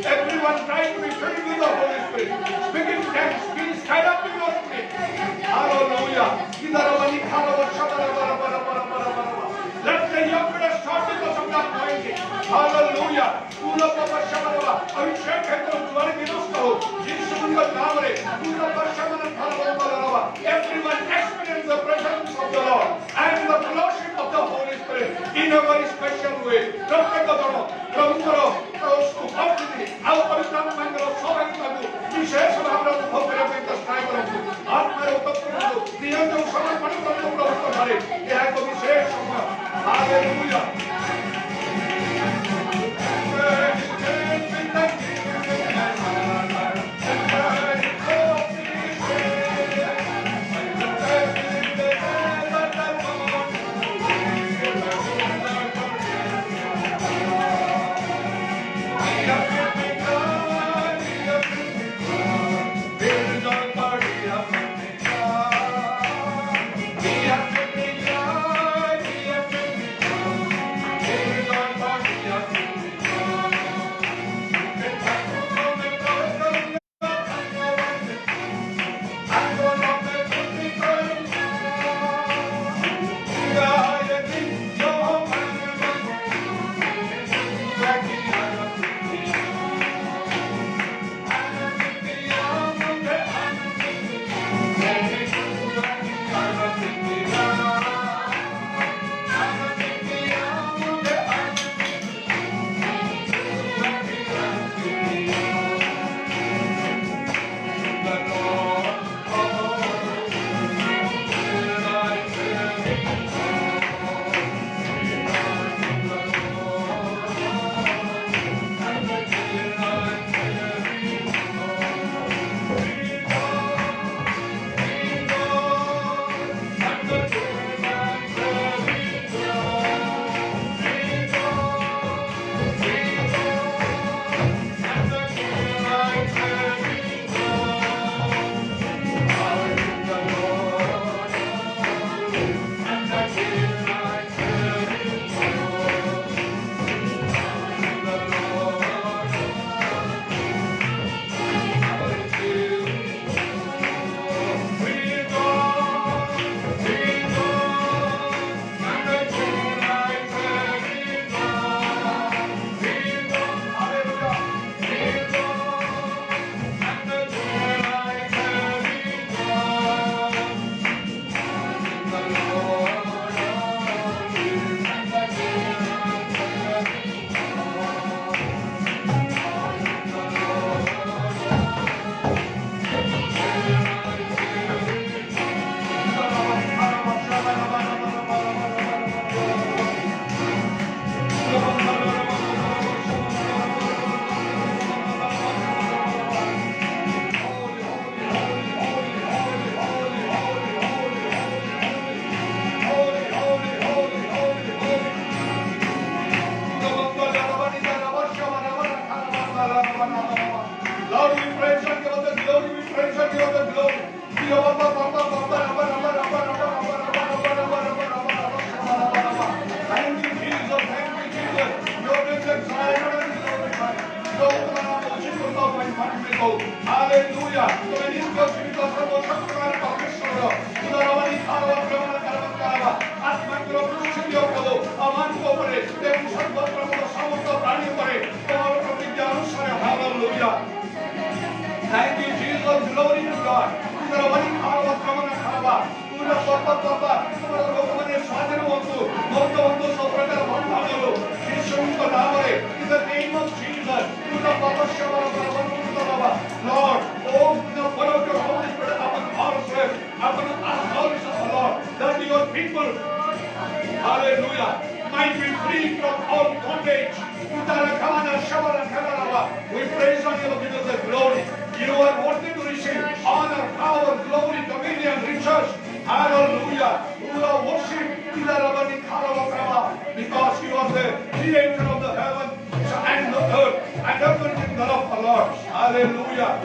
Everyone trying to be filled with the Holy Spirit. Speaking tongues, being stirred up in your spirit. Hallelujah. Let the young people start because of that anointing. Hallelujah. Everyone experience the presence of the Lord and the fellowship of the Holy Spirit in a very special way. विशेष भाव में भव्य में दर्शाई करूँ Lord, we praise and give us the glory. We praise and give us the glory. Thank you, Jesus. Thank you, Jesus. Your name is exalted and glorified. Hallelujah. Hallelujah. Thank you, Jesus. Glory to God. In the name of Jesus, Lord, pour out your Holy Spirit upon ourselves, upon us, Lord, that your people, hallelujah, might be free from all bondage. We praise on you because of glory. You are worthy to receive honor, power, glory, dominion, riches. Hallelujah. You are worship because you are the creator of the heaven and the earth and everything thereof, the Lord. Hallelujah.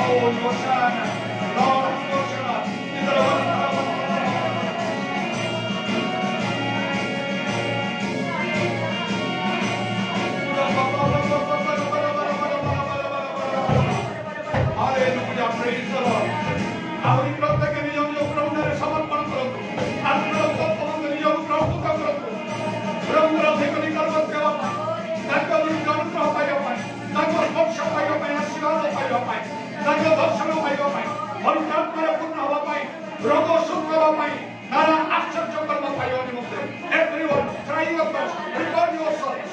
Lord, Hosanna. Lord, Hosanna. Hallelujah, praise the Lord. Ahori praত্যেকে নিজ নিজ প্রভুদের সমর্পণ করନ୍ତୁ। আত্মরক্ষণ নিজକୁ ପ୍ରସ୍ତୁତ କରନ୍ତୁ। ପ୍ରଭୁର ଅଧିକାରୀ କରିବା ପାଇଁ, ତାଙ୍କ ଅନୁଗ୍ରହ ପାଇବା ପାଇଁ, ତାଙ୍କ ସ୍ପର୍ଶ ପାଇବା ପାଇଁ, ଆଶୀର୍ବାଦ ପାଇବା ପାଇଁ, ତାଙ୍କ ଦର୍ଶନ ପାଇବା ପାଇଁ, ପବିତ୍ରାତ୍ମାରେ ପୂର୍ଣ୍ଣ ହେବା ପାଇଁ, ରୋଗ ସୁସ୍ଥ ହେବା ପାଇଁ, ନାନା ଆଶ୍ଚର୍ଯ୍ୟ କର୍ମ ପାଇବା ନିମନ୍ତେ everyone try your best, record yourselves.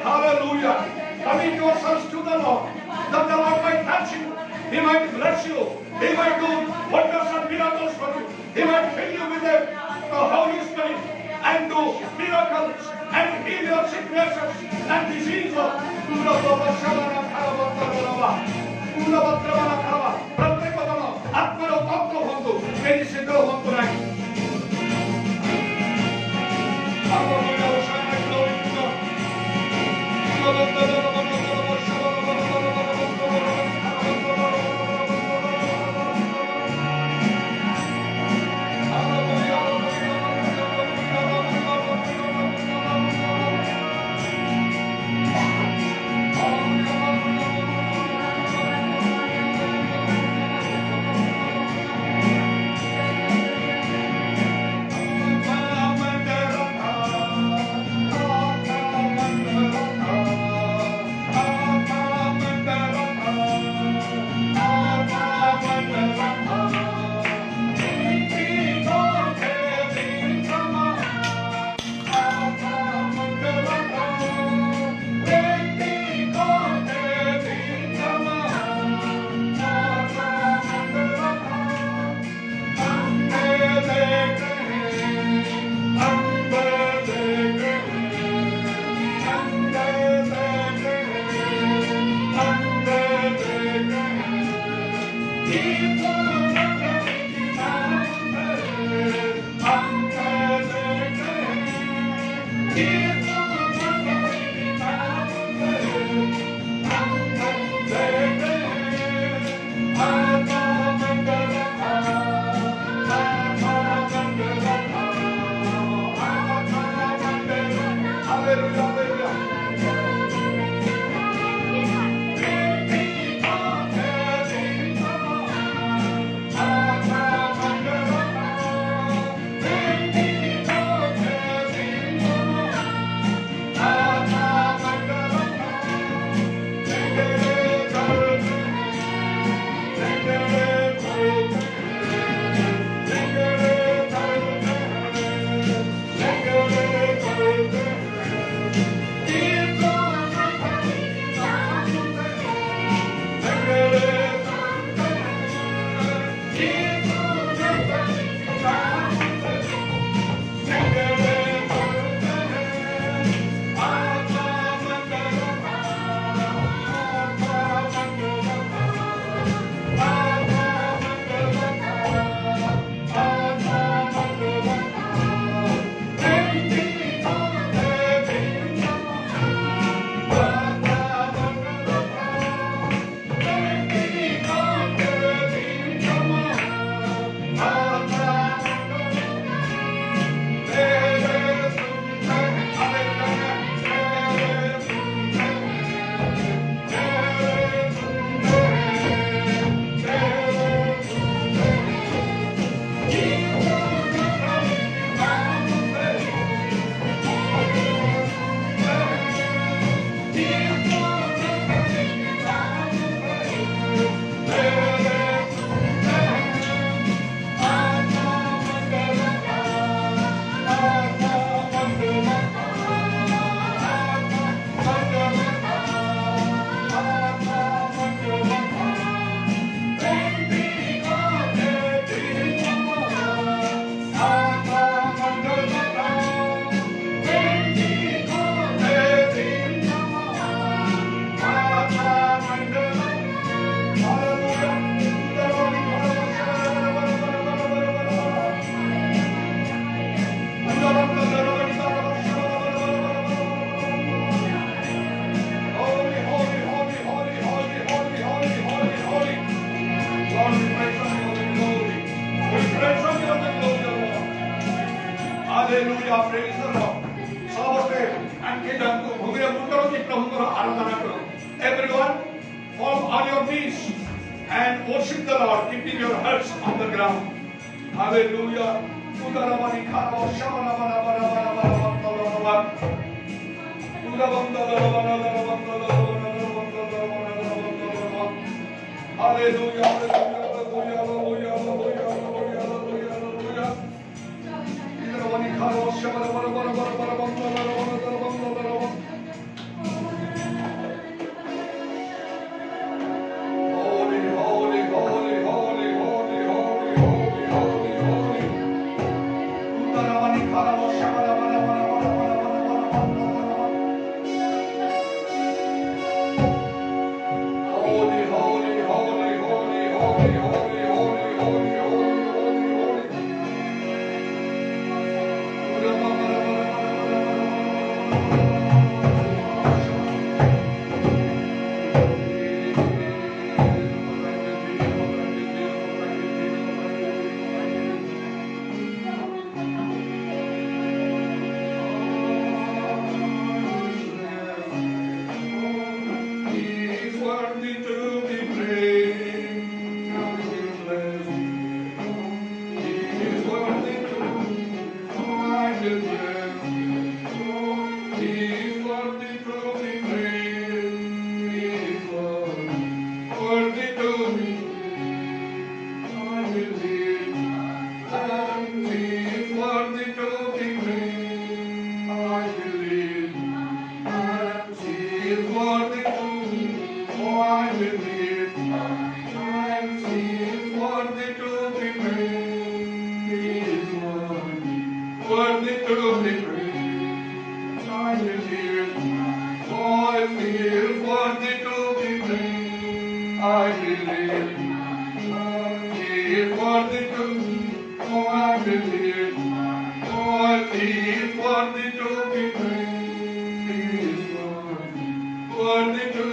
Hallelujah. Commit yourselves to the Lord, that the Lord might touch you, He might bless you, He might do wonders and miracles for you, He might fill you with the Holy Spirit and do miracles and heal your sicknesses and diseases. প্রত্যেক জন আত্মার তত্ত্ব বন্ধু medicine বন্ধু নাই। on your knees and worship the Lord, keeping your heads on the ground. Hallelujah. Hallelujah, hallelujah, hallelujah, hallelujah, hallelujah, hallelujah. Holy, holy, holy, holy, holy, holy, holy, holy, holy. Holy, holy, holy, holy, holy, holy, holy, holy, He's worthy to be praised. He's worthy to He's worthy to be praised. Worthy to be I believe. And He's worthy to be praised. I believe. And He's worthy to oh, I believe. And He's worthy to be praised. He is worthy to be praised. I believe. Oh, He is worthy to be praised. I believe. He is worthy to oh, I believe. Oh, He is worthy to be praised. He is worthy to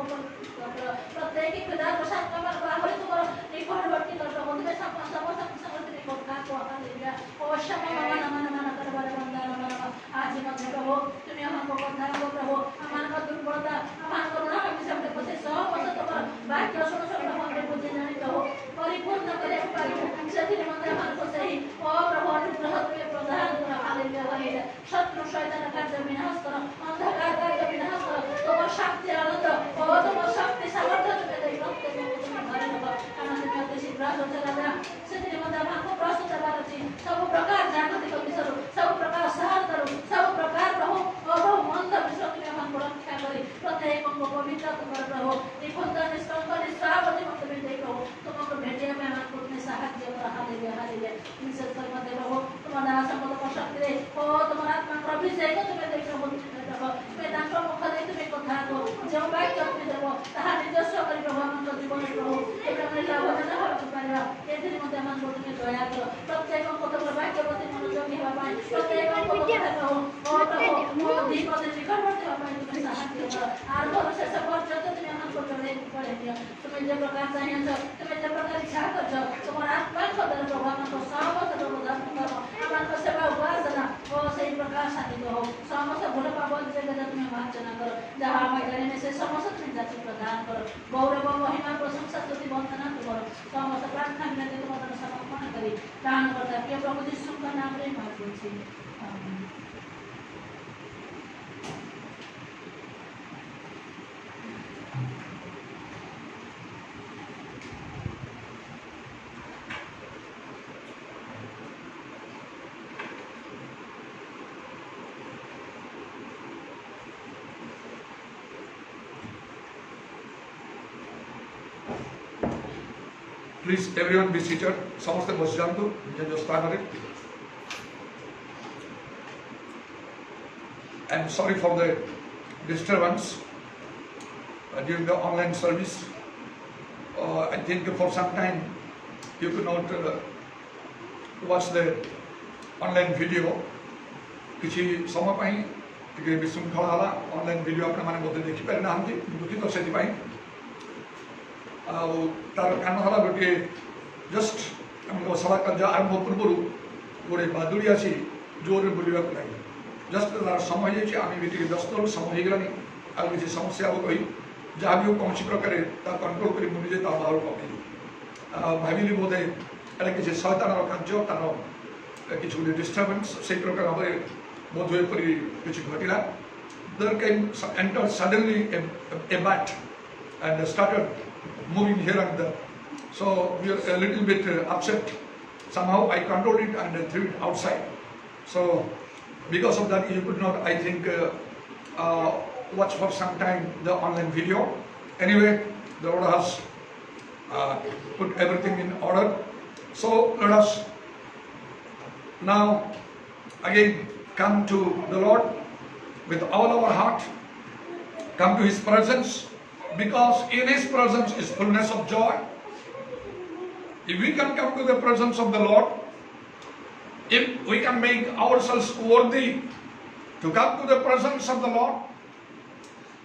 प्रत्येक खुदा प्रसाद कमर आगरे तुम्हारा निकट वर्ती कर प्रभु तुम्हें समस्त समस्त निकट का को हालेलुया ओ क्षमा माना माना माना कर बारे बंदा माना आज मत प्रभु तुम्हें हमको কথা को प्रभु हमारा दुर्बलता हमारा ऋण हम सब पसे सब तुम्हारा वाक्य सुनो सुनो हमरे बुद्धि जाने प्रभु परिपूर्ण करे पारिबो सेति मत हमको सही ओ प्रभु अनुग्रह तुम्हें प्रदान कर हालेलुया हालेलुया शत्रु शैतान कार्य विनाश कर अंधकार कार्य विनाश कर তোমার শক্তি আনন্দ ও তোমার শক্তি সামর্থ্য তুমি দেই প্রত্যেক তুমি ঘরে নেব আমাদের মধ্যে শীঘ্র চলা সেদিন মধ্যে আমাকে প্রস্তুত হবার আছে সব প্রকার জাগতিক বিষয় সব প্রকার সাহায্য সব প্রকার প্রভু প্রভু মন্দ বিষয় তুমি আমাকে রক্ষা করি প্রত্যেক অঙ্গ পবিত্র তোমার প্রভু নিখুঁত নিষ্কলঙ্ক নিষ্পাপ তুমি দেই প্রভু তোমাকে ভেটে আমি আমাকে তুমি সাহায্য করা হালেলুয়া হালেলুয়া বিশেষ করে মধ্যে প্রভু তোমার দাস সম্পদ শক্তি ও তোমার আত্মা অভিষেক তুমি দেই প্রভু তুমি তাঙ্ক মুখ দেই তুমি কথা কো যে বাক্য তুমি দেব তাহা নিজস্ব করি প্রভু আমার জীবনে প্রভু এটা আমি লাভবান হতে পারিবা এদিন মধ্যে আমার তুমি দয়া করো প্রত্যেক কথা বাক্য প্রতি মনোযোগী হওয়া পাই প্রত্যেক কথা প্রভু ও প্রভু ও দীপতে নিকটবর্তী হওয়া পাই তুমি সাহায্য করো আর শেষ পর্যন্ত তুমি আমার চলে পড়ে দিও তুমি যে প্রকার চাহিয়েছ তুমি যে প্রকার ইচ্ছা করছো তোমার আত্মার খবর প্রভু আমাকে সমস্ত প্রদান করো আমার সেবা উপাসনা ও সেই প্রকার সাধিত হোক সমস্ত ভুল পাবো যে তুমি মার্জনা করো যাহা আমার জানি সে সমস্ত তুমি যাতে প্রদান করো গৌরব মহিমা প্রশংসা স্তুতি বন্দনা করো সমস্ত প্রার্থনা বিনতি তোমাদের সমর্পণ করি দান করতে প্রিয় প্রভু যিশুর নামে মাগছি amen. Please everyone be seated. समस्त बस जान्तु निज स्थान रे. I'm sorry for the disturbance during the online service. I think for some time you could not watch the online video. किसी समय पाई टिके विशृंखला हला online video अपने माने बोलते देखि पारे ना हमके दुखित सेति पाई तार कारण हला गोटे जस्ट हमको सभा कार्य आरंभ पूर्व गोटे बादुड़ी आसी जोर बुलवा लगे जस्ट तार समय जाइए आम भी व्यस्त समय होगलानी आ किसी समस्या कही जहाँ भी कौन प्रकार कंट्रोल कर मुझे बाहर पकड़ भाविली बोधे एट किसी शैतान कार्य तार किसी गोटे डिस्टर्बेंस से प्रकार भाव में बोध हुए किसी घटला there came enter suddenly a bat and started moving here and there. So we are a little bit upset. Somehow I controlled it and threw it outside. So because of that you could not, I think, watch for some time the online video. Anyway, the Lord has put everything in order. So let us now again come to the Lord with all our heart, come to His presence, because in His presence is fullness of joy. If we can come to the presence of the Lord, if we can make ourselves worthy to come to the presence of the Lord,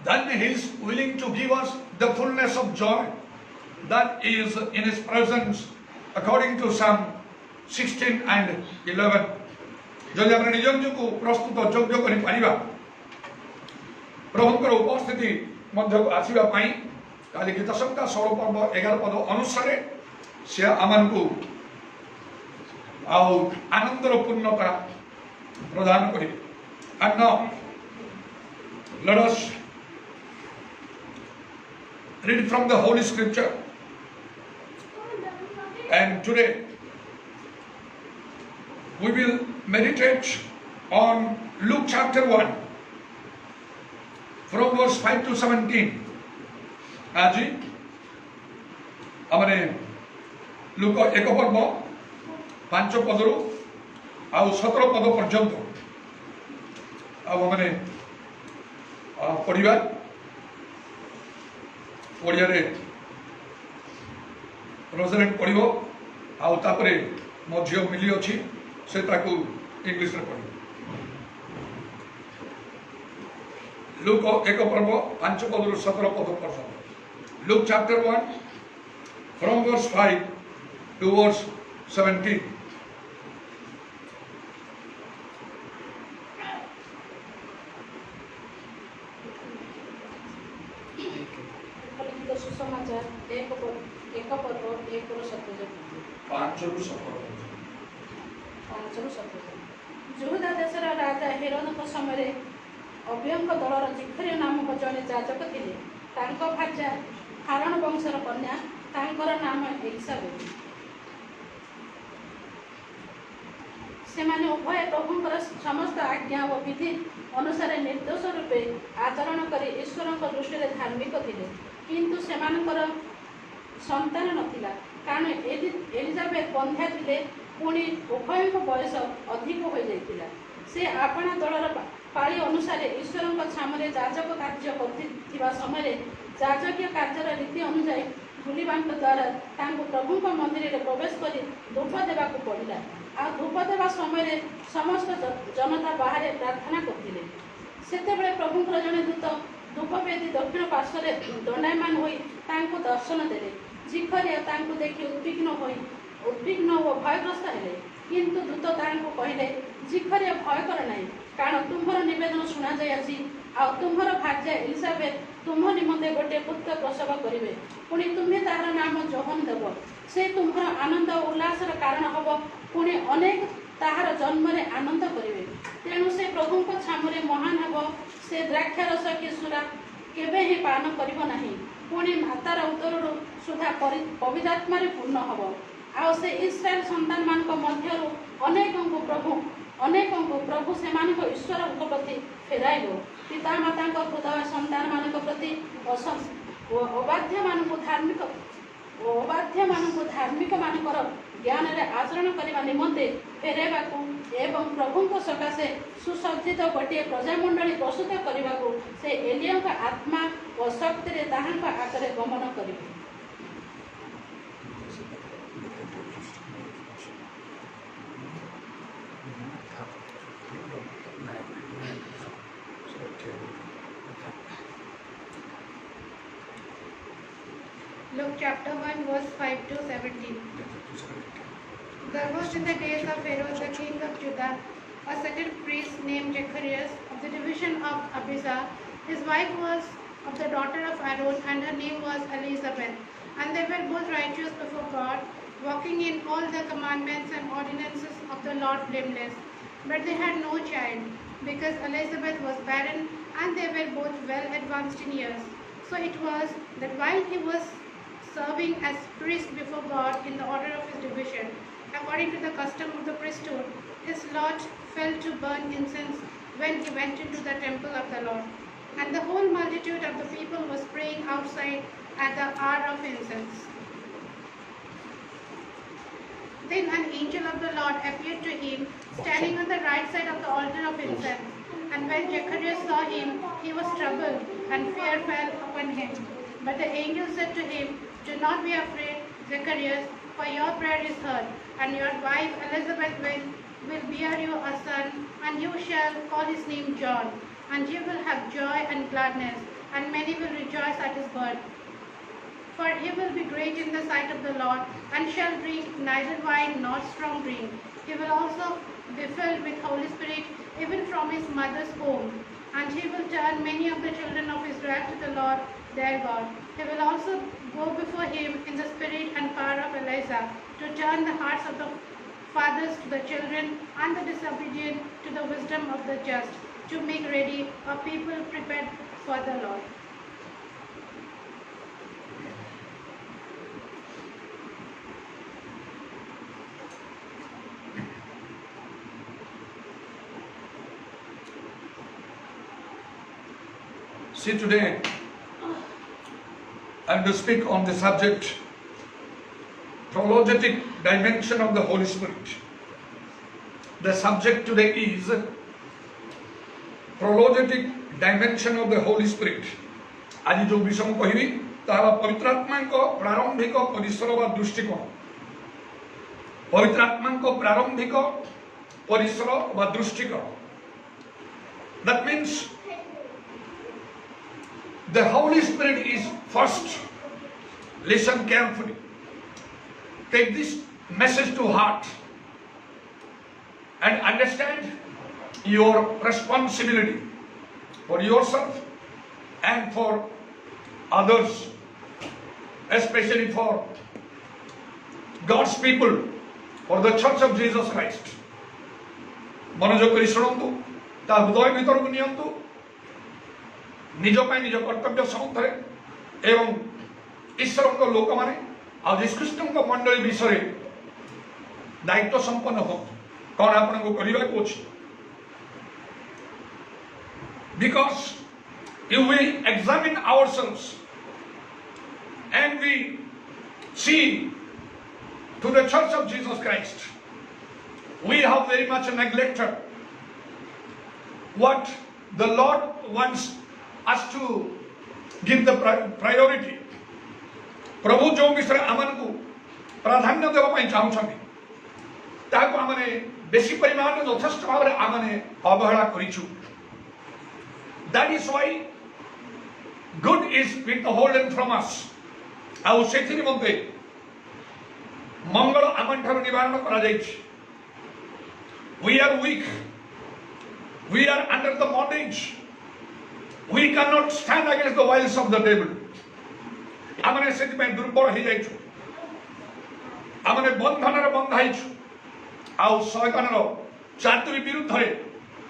then He is willing to give us the fullness of joy that is in His presence, according to Psalm 16 and 11. जदि आम निज को प्रस्तुत योग्य कर प्रभुंकर उपस्थिति मध्य आसवा काली गीत संहिता 16 पर्व 11 पद अनुसार से आम को आनंदर पूर्णता प्रदान करें. And now let us read from the Holy Scripture. And today we will meditate on Luke chapter 1 from verse 5 to 17. आज आमने लुक एक पर्व 5 पदरु आउ 17 पद पर्यंत आमने पढ़िबा ओडिया रे रोजरेंट पढ़िबो आउ तापरे मो झियो मिली अछि से ताकू इंग्लिश रे पढ़िबो. लुक एक पर्व 5 पद 17 पद पर्यंत Luke chapter 1 from verse 5 to verse 17 लिखित सुसमाचार एक पर्व 1 ରୁ 7 5 ରୁ 17 ଯୁହୁଦା ଦେଶର ରାଜା ହେରୋଦଙ୍କ ସମୟରେ ଅବିୟଙ୍କ ଦଳର ଜିଖରିୟ ନାମକ ଜଣେ ଯାଜକ ଥିଲେ। ତାଙ୍କ ଭାର୍ଯ୍ୟା ହାରଣ ବଂଶର କନ୍ୟା, ତାଙ୍କର ନାମ ଏଲିସାବେଥ। ସେମାନେ ଉଭୟ ପ୍ରଭୁଙ୍କର ସମସ୍ତ ଆଜ୍ଞା ଓ ବିଧି ଅନୁସାରେ ନିର୍ଦ୍ଦୋଷ ରୂପେ ଆଚରଣ କରି ଈଶ୍ୱରଙ୍କ ଦୃଷ୍ଟିରେ ଧାର୍ମିକ ଥିଲେ। କିନ୍ତୁ ସେମାନଙ୍କର ସନ୍ତାନ ନଥିଲା, କାରଣ ଏଲିଜାବେଥ ବନ୍ଧ୍ୟା ଥିଲେ, ପୁଣି ଉଭୟଙ୍କ ବୟସ ଅଧିକ ହୋଇଯାଇଥିଲା। ସେ ଆପଣା ଦଳର ପାଳି ଅନୁସାରେ ଈଶ୍ୱରଙ୍କ ଛାମରେ ଯାଜକ କାର୍ଯ୍ୟ କରୁଥିବା ସମୟରେ ଯାଜକୀୟ କାର୍ଯ୍ୟର ରୀତି ଅନୁଯାୟୀ ଭୁଲିବାଙ୍କ ଦ୍ୱାରା ତାଙ୍କୁ ପ୍ରଭୁଙ୍କ ମନ୍ଦିରରେ ପ୍ରବେଶ କରି ଧୂପ ଦେବାକୁ ପଡ଼ିଲା। ଆଉ ଧୂପ ଦେବା ସମୟରେ ସମସ୍ତ ଜନତା ବାହାରେ ପ୍ରାର୍ଥନା କରୁଥିଲେ। ସେତେବେଳେ ପ୍ରଭୁଙ୍କର ଜଣେ ଦୂତ ଧୂପବେଦୀ ଦକ୍ଷିଣ ପାର୍ଶ୍ୱରେ ଦଣ୍ଡାୟମାନ ହୋଇ ତାଙ୍କୁ ଦର୍ଶନ ଦେଲେ। ଜିଖରିୟ ତାଙ୍କୁ ଦେଖି ଉଦ୍ବିଗ୍ନ ଓ ଭୟଗ୍ରସ୍ତ ହେଲେ। କିନ୍ତୁ ଦୂତ ତାଙ୍କୁ କହିଲେ, ଜିଖରିୟ ଭୟ କର ନାହିଁ, କାରଣ ତୁମ୍ଭର ନିବେଦନ ଶୁଣାଯାଇଅଛି। ଆଉ ତୁମ୍ଭର ଭାର୍ଯ୍ୟା ଏଲିସାବେଥ ତୁମ୍ଭ ନିମନ୍ତେ ଗୋଟିଏ ପୁତ୍ର ପ୍ରସବ କରିବେ। ପୁଣି ତୁମ୍ଭେ ତାହାର ନାମ ଯୋହନ ଦେବ। ସେ ତୁମ୍ଭର ଆନନ୍ଦ ଓ ଉଲ୍ଲାସର କାରଣ ହେବ। ପୁଣି ଅନେକ ତାହାର ଜନ୍ମରେ ଆନନ୍ଦ କରିବେ। ତେଣୁ ସେ ପ୍ରଭୁଙ୍କ ଛାମୁରେ ମହାନ ହେବ। ସେ ଦ୍ରାକ୍ଷାରସ କି ସୁରା କେବେ ହିଁ ପାନ କରିବ ନାହିଁ। ପୁଣି ମାତାର ଉଦରରୁ ସୁଦ୍ଧା ପବିତ୍ରାତ୍ମାରେ ପୂର୍ଣ୍ଣ ହେବ। ଆଉ ସେ ଇସ୍ରାଏଲ ସନ୍ତାନମାନଙ୍କ ମଧ୍ୟରୁ ଅନେକଙ୍କୁ ପ୍ରଭୁ ସେମାନଙ୍କ ଈଶ୍ୱରଙ୍କ ପ୍ରତି ଫେରାଇବ। ପିତାମାତାଙ୍କ ହୃଦୟ ସନ୍ତାନମାନଙ୍କ ପ୍ରତି ଅବାଧ୍ୟମାନଙ୍କୁ ଧାର୍ମିକମାନଙ୍କର ଜ୍ଞାନରେ ଆଚରଣ କରିବା ନିମନ୍ତେ ଫେରାଇବାକୁ ଏବଂ ପ୍ରଭୁଙ୍କ ସକାଶେ ସୁସଜ୍ଜିତ ଗୋଟିଏ ପ୍ରଜାମଣ୍ଡଳୀ ପ୍ରସ୍ତୁତ କରିବାକୁ ସେ ଏଲିୟଙ୍କ ଆତ୍ମା ଓ ଶକ୍ତିରେ ତାହାଙ୍କ ଆଗରେ ଗମନ କରିବେ। Luke chapter 1 verse 5 to 17. There was in the days of Pharaoh the king of Judah a certain priest named Zacharias of the division of Abijah. His wife was of the daughter of Aaron, and her name was Elizabeth. And they were both righteous before God, walking in all the commandments and ordinances of the Lord blameless. But they had no child, because Elizabeth was barren, and they were both well advanced in years. So it was that while he was serving as priest before God in the order of his division, according to the custom of the priesthood, his lot fell to burn incense when he went into the temple of the Lord. And the whole multitude of the people was praying outside at the hour of incense. Then an angel of the Lord appeared to him, standing on the right side of the altar of incense. And when Zacharias saw him, he was troubled, and fear fell upon him. But the angel said to him, Do not be afraid, Zacharias, for your prayer is heard, and your wife Elizabeth will bear you a son, and you shall call his name John. And you will have joy and gladness, and many will rejoice at his birth. For he will be great in the sight of the Lord, and shall drink neither wine nor strong drink. He will also be filled with Holy Spirit, even from his mother's womb. And he will turn many of the children of Israel to the Lord their God. He will also go before him in the spirit and power of Elijah, to turn the hearts of the fathers to the children, and the disobedient to the wisdom of the just, to make ready a people prepared for the Lord. See, today I'm to speak on the subject apologetic dimension of the Holy Spirit. The subject today is apologetic dimension of the Holy Spirit. आज जो विषय ମୁଁ କହିବି ତାହା ପବିତ୍ରାତ୍ମାଙ୍କ ପ୍ରାରମ୍ଭିକ ପରିସର ବା ଦୃଷ୍ଟିକୋଣ। ପବିତ୍ରାତ୍ମାଙ୍କ ପ୍ରାରମ୍ଭିକ ପରିସର ବା ଦୃଷ୍ଟିକୋଣ। That means The Holy Spirit is first. Listen carefully. Take this message to heart and understand your responsibility for yourself and for others, especially for God's people, for the Church of Jesus Christ. मनोयोग करी शुणु ता हृदय भीतर को नियंतु निज पाई निज कर्तव्य सम्मुखरे एवं ईश्वर को लोक माने आ ख्रीष्ट मंडली विषय दायित्व संपन्न हो कौन आपण को करबा को अछि because if we examine ourselves and we see to the Church of Jesus Christ, we have very much neglected what the Lord wants us to give the priority. प्रभु जो विषय आमन को प्राधान्य देवा पई चाहुछथि ताको आमने बेसी परिमाण यथेष्ट भाव रे आमने अवहेला करिछु. That is why good is withholden from us. आउ सेथि निमंते मंगल आमन ठार निवारण करा जाइछि. We are weak. We are under the bondage. We cannot stand against the wiles of the devil. आमने सेथि में दुर्बल हो जाइछु. आमने बंधन रे बंधाइछु. आउ शैतान रो चातुरी विरुद्ध रे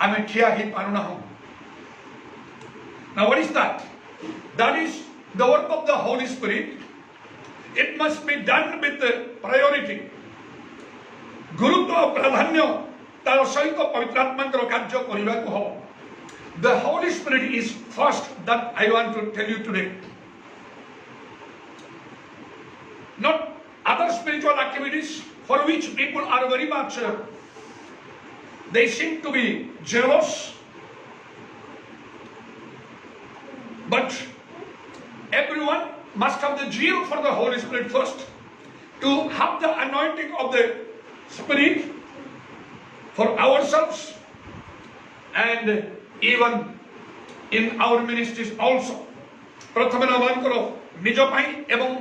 आमे ठिया ही पारुना हो. Now what is that? That is the work of the Holy Spirit. It must be done with priority. गुरुत्व प्राधान्य तार सहित पवित्र आत्मांकर कार्य करबा को हो. The Holy Spirit is first, that I want to tell you today. Not other spiritual activities for which people are very much they seem to be jealous, but everyone must have the zeal for the Holy Spirit first, to have the anointing of the Spirit for ourselves and even in our ministries also. प्रथम नाम करो निज पाई एवं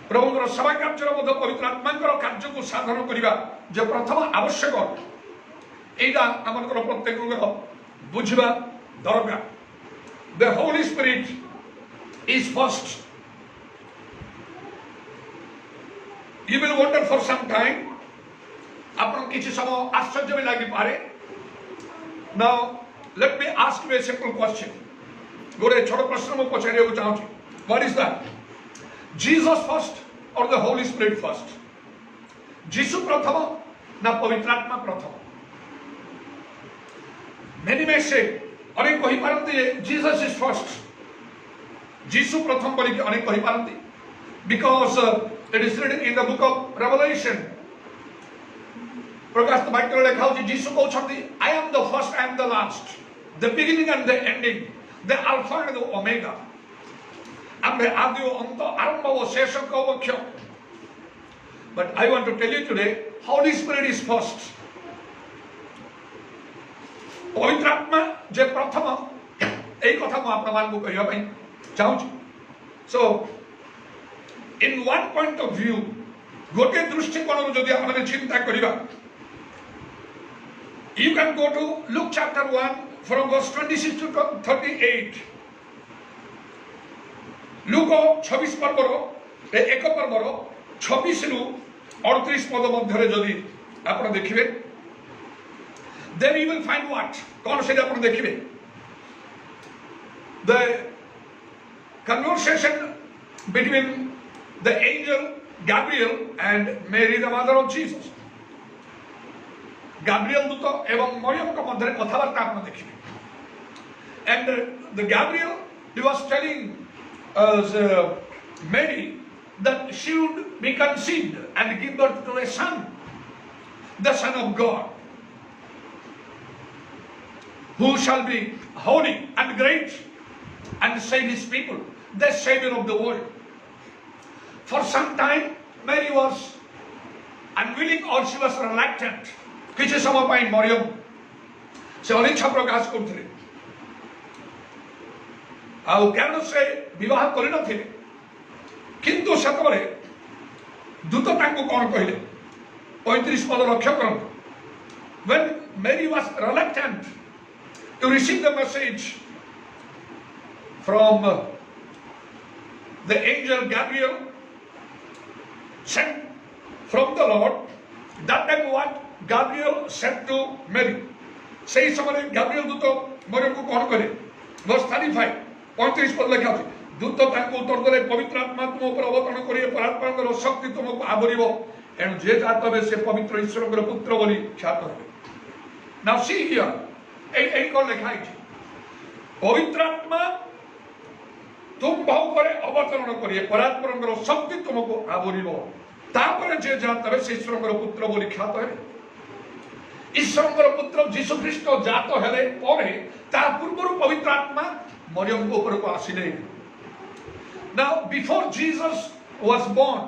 प्रभुଙ୍କର सेवा କାର୍ଯ୍ୟର ମଧ୍ୟ ପବିତ୍ର ଆତ୍ମାଙ୍କର କାର୍ଯ୍ୟକୁ ସାଧନ କରିବା ଯେ ପ୍ରଥମ ଆବଶ୍ୟକ ଏଇଟା ଆମଙ୍କର ପ୍ରତ୍ୟେକଙ୍କର ବୁଝିବା ଦରକାର. The Holy Spirit is first. You will wonder for some time. आपको किसी समय आश्चर्य भी लगी पारे. Now let me ask you a simple question. गोरे छोटा प्रश्न मैं पचारिया को चाहूँ. What is that? Jesus first or the Holy Spirit first? जीसु प्रथम ना पवित्र आत्मा प्रथम? Many may say, अनेक कही पारंती Jesus is first. जीसु प्रथम बोली कि अनेक कही पारंती. Because it is written in the book of Revelation. प्रकाश वाक्य रे लिखा होछि जीसु कहउछथि I am the first and the last, the beginning and the ending, the alpha and the omega. आम्भे आदि अंत आरंभ व शेष कवक्ष. But I want to tell you today, Holy Spirit is first. पवित्र आत्मा जे प्रथम एई कथा म आपन मान को कहिया पई चाहूछि. So in one point of view, गोटे दृष्टिकोण रो जदि हमने चिंता करिबा, you can go to Luke chapter 1 from verse 26 to 38. Look 26 पर्वर एक पर्वर 26 रु 38 पद मध्य जदि आप देखिए, then you will find what? कौन से आप देखिए? The conversation between the angel Gabriel and Mary, the mother of Jesus. Gabriel दूत एवं मरियम का मध्य कथावार्ता आप देखिए. And the Gabriel, he was telling Mary that she would be conceived and give birth to a son, the Son of God, who shall be holy and great and save his people, the Savior of the world. For some time, Mary was unwilling or she was reluctant. किसी समय पाई मरियम से अनिच्छा प्रकाश करथिले. ଆଉ କାରଣ ସେ ବିବାହ କରିନଥିଲେ କିନ୍ତୁ ସେତେବେଳେ ଦୂତ ତାଙ୍କୁ କ'ଣ କହିଲେ 35 ପଦ ଲକ୍ଷ୍ୟ କରନ୍ତୁ when Mary was reluctant to receive the message from the angel Gabriel sent from the Lord, that time what Gabriel said to Mary, সেই সময় Gabriel দূত মরিয়মকে কোন করে verse 35 35 পদ লেখা আছে দূত তাଙ୍କୁ ଉତ୍ତର ଦେଲେ ପବିତ୍ର ଆତ୍ମା ତୁମ ଉପରେ ଅବତରଣ କରିବେ ପରାତ୍ମାଙ୍କର ଶକ୍ତି ତୁମକୁ ଆବରିବ ଏଣୁ ଯେ ଜାତ ହେବେ ସେ ପବିତ୍ର ଈଶ୍ୱରଙ୍କର ପୁତ୍ର ବୋଲି ଖ୍ୟାତ ହେବେ। Now see here এই কোন লেখা আছে ପବିତ୍ର ଆତ୍ମା ତୁମ ଉପରେ ଅବତରଣ କରିବେ ପରାତ୍ମାଙ୍କର ଶକ୍ତି ତୁମକୁ ଆବରିବ ତାପରେ ଯେ ଜାତ ହେବେ ସେ ଈଶ୍ୱରଙ୍କର ପୁତ୍ର ବୋଲି ଖ୍ୟାତ ହେବେ। ଈଶ୍ୱରଙ୍କର ପୁତ୍ର ଯୀଶୁ ଖ୍ରୀଷ୍ଟ ଜାତ ହେଲେ ପରେ ତା ପୂର୍ବରୁ ପବିତ୍ର ଆତ୍ମା ମରିୟମଙ୍କ ଉପରକୁ ଆସିଲେ। Now before Jesus was born